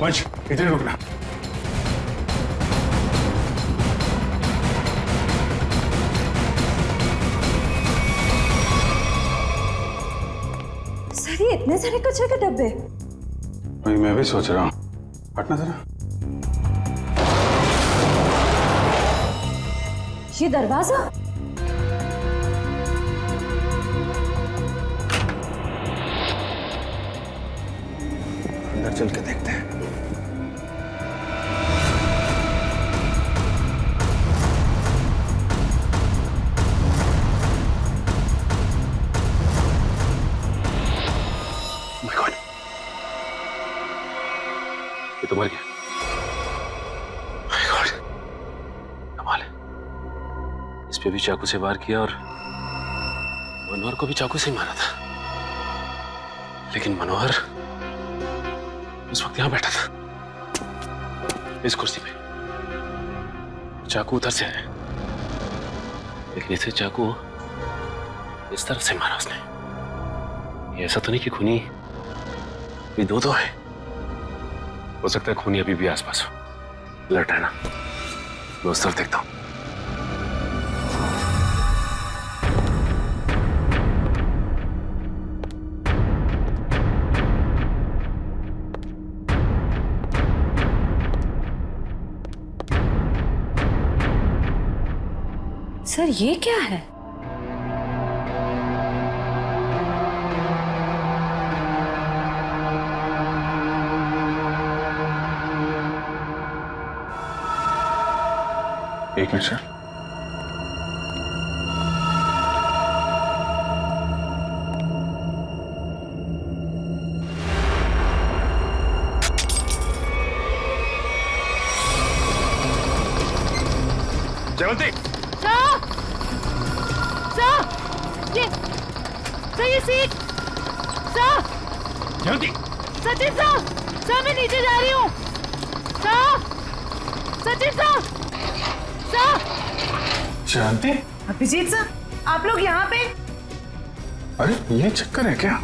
वंश, इधर रुकना। सर ये इतने सारे कचरे के डब्बे। वही मैं भी सोच रहा हूँ, हटना जरा। ये दरवाजा, अंदर चल के देखते हैं। My God. ये तो मर गया। My God. कमाल है। इस पे भी चाकू से वार किया और मनोहर को भी चाकू से ही मारा था। लेकिन मनोहर उस वक्त यहां बैठा था, इस कुर्सी पे। चाकू उधर से आया, लेकिन इसे चाकू इस तरफ से मारा उसने। ये ऐसा तो नहीं कि खूनी भी दो है। हो सकता है खूनी अभी भी आसपास हो। लट है ना, मैं उस तरफ देखता हूं। सर ये क्या है? एक मिनट सर। जयवंती, ये सीट सर। जल्दी। सचिन सर मैं नीचे जा रही हूँ सर। सचिन सर। शांति। अभिजीत सर, आप लोग यहाँ पे? अरे ये चक्कर है क्या?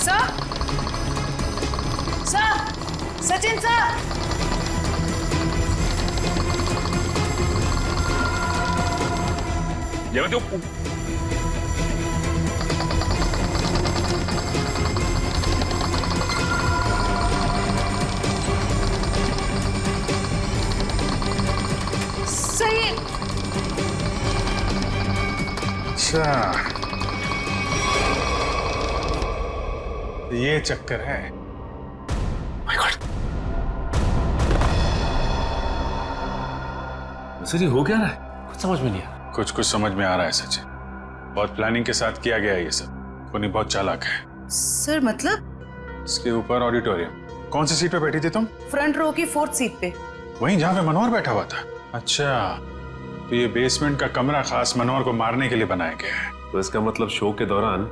Sir, Sachin sir. जयवंती, सही। अच्छा ये चक्कर है। My God. सर ये हो क्या रहा है? कुछ समझ में नहीं आ रहा। कुछ समझ में आ रहा है सचिन। बहुत प्लानिंग के साथ किया गया है ये सब। कोनी बहुत चालाक है। सर मतलब? इसके ऊपर ऑडिटोरियम। कौन सी सीट पे बैठी थी तुम? फ्रंट रो की 4th सीट पे। वहीं जहाँ पे मनोहर बैठा हुआ था। अच्छा, तो ये बेसमेंट का कमरा खास मनोहर को मारने के लिए बनाया गया है। तो इसका मतलब शो के दौरान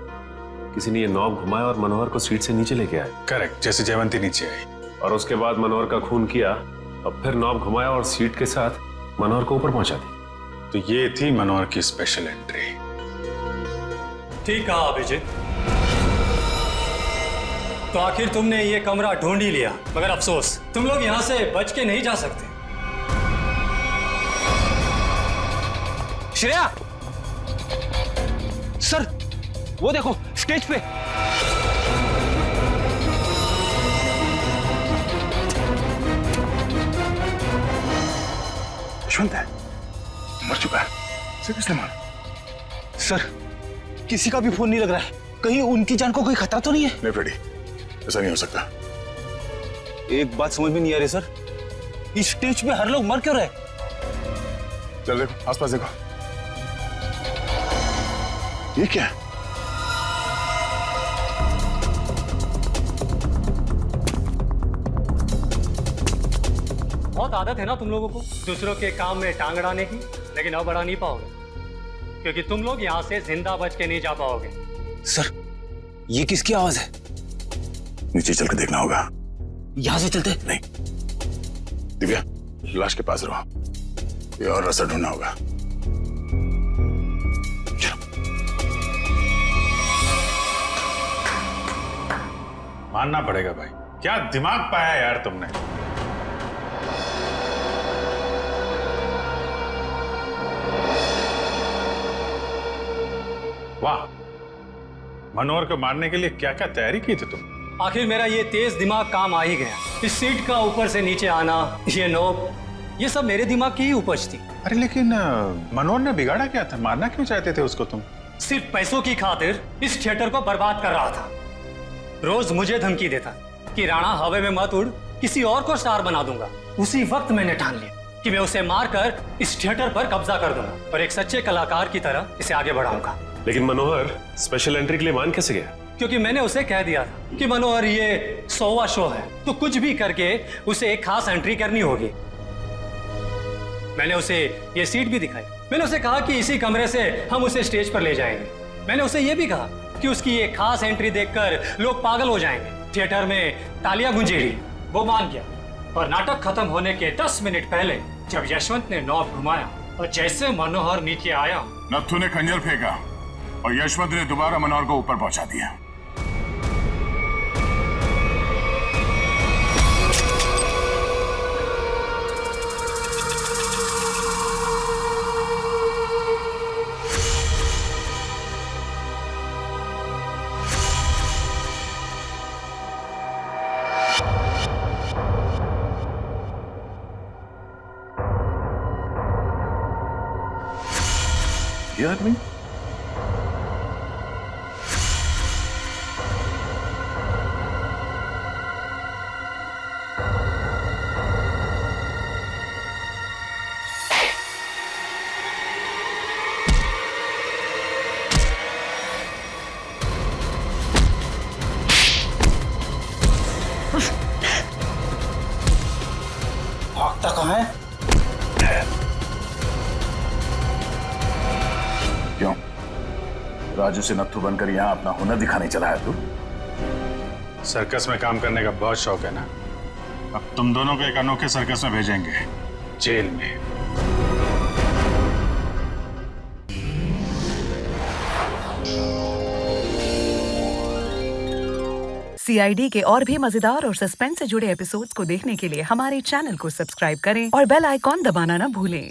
किसी ने ये नॉब घुमाया और मनोहर को सीट से नीचे लेके आया। करेक्ट, जैसे जयवंती नीचे आई और उसके बाद मनोहर का खून किया और फिर नॉब घुमाया और सीट के साथ मनोहर को ऊपर पहुंचा दी। तो ये थी मनोहर की स्पेशल एंट्री। ठीक कहा अभिजीत। तो आखिर तुमने ये कमरा ढूंढ ही लिया, मगर अफसोस तुम लोग यहाँ से बच के नहीं जा सकते। श्रेया, सर वो देखो स्टेज पे। यशवंत है, मर चुका है। सिर्फ इसलिए मारा। सर किसी का भी फोन नहीं लग रहा है। कहीं उनकी जान को कोई खतरा तो नहीं है? नहीं फ्रेडी, ऐसा नहीं हो सकता। एक बात समझ में नहीं आ रही सर, इस स्टेज पे हर लोग मर क्यों रहे? चल देखो आसपास देखो, ये क्या है? बहुत आदत है ना तुम लोगों को दूसरों के काम में टांग अड़ाने की, लेकिन अब अड़ा नहीं पाओगे क्योंकि तुम लोग यहाँ से जिंदा बच के नहीं जा पाओगे। सर ये किसकी आवाज है? नीचे चल के देखना होगा। यहां से चलते? नहीं, दिव्या लाश के पास रहो, ये और रास्ता ढूंढना होगा। मानना पड़ेगा भाई, क्या दिमाग पाया यार तुमने। वाह, मनोहर को मारने के लिए क्या क्या तैयारी की थी तुम? आखिर मेरा ये तेज दिमाग काम आ ही गया। इस सीट का ऊपर से नीचे आना, ये नोक, ये सब मेरे दिमाग की ही उपज थी। अरे लेकिन मनोहर ने बिगाड़ा क्या था? मारना क्यों चाहते थे उसको तुम? सिर्फ पैसों की खातिर इस थिएटर को बर्बाद कर रहा था। रोज मुझे धमकी देता कि राणा हवा में मत उड़, किसी और को स्टार बना दूंगा। उसी वक्त मैंने ठान लिया कि मैं उसे मारकर इस थिएटर पर कब्जा कर दूंगा और एक सच्चे कलाकार की तरह इसे आगे बढ़ाऊंगा। लेकिन मनोहर स्पेशल एंट्री के लिए मान कैसे गया? क्योंकि मैंने उसे कह दिया था कि मनोहर ये 100वां शो है, तो कुछ भी करके उसे एक खास एंट्री करनी होगी। मैंने उसे ये सीट भी दिखाई। मैंने उसे कहा कि इसी कमरे से हम उसे स्टेज पर ले जाएंगे। मैंने उसे ये भी कहा कि उसकी ये खास एंट्री देखकर लोग पागल हो जाएंगे, थिएटर में तालियां गूंजेगी। वो मान गया और नाटक खत्म होने के 10 मिनट पहले जब यशवंत ने नॉब घुमाया और जैसे मनोहर नीचे आया, नत्थु ने खंजर फेंका और यशवंत ने दोबारा मनोहर को ऊपर पहुंचा दिया। ये आदमी भागता कहाँ है? क्यों राजू से नत्थु बनकर यहाँ अपना हुनर दिखाने चला है तू? सर्कस में काम करने का बहुत शौक है ना? अब तुम दोनों को एक अनोखे सर्कस में भेजेंगे, जेल में। CID के और भी मजेदार और सस्पेंस से जुड़े एपिसोड्स को देखने के लिए हमारे चैनल को सब्सक्राइब करें और बेल आइकॉन दबाना ना भूलें।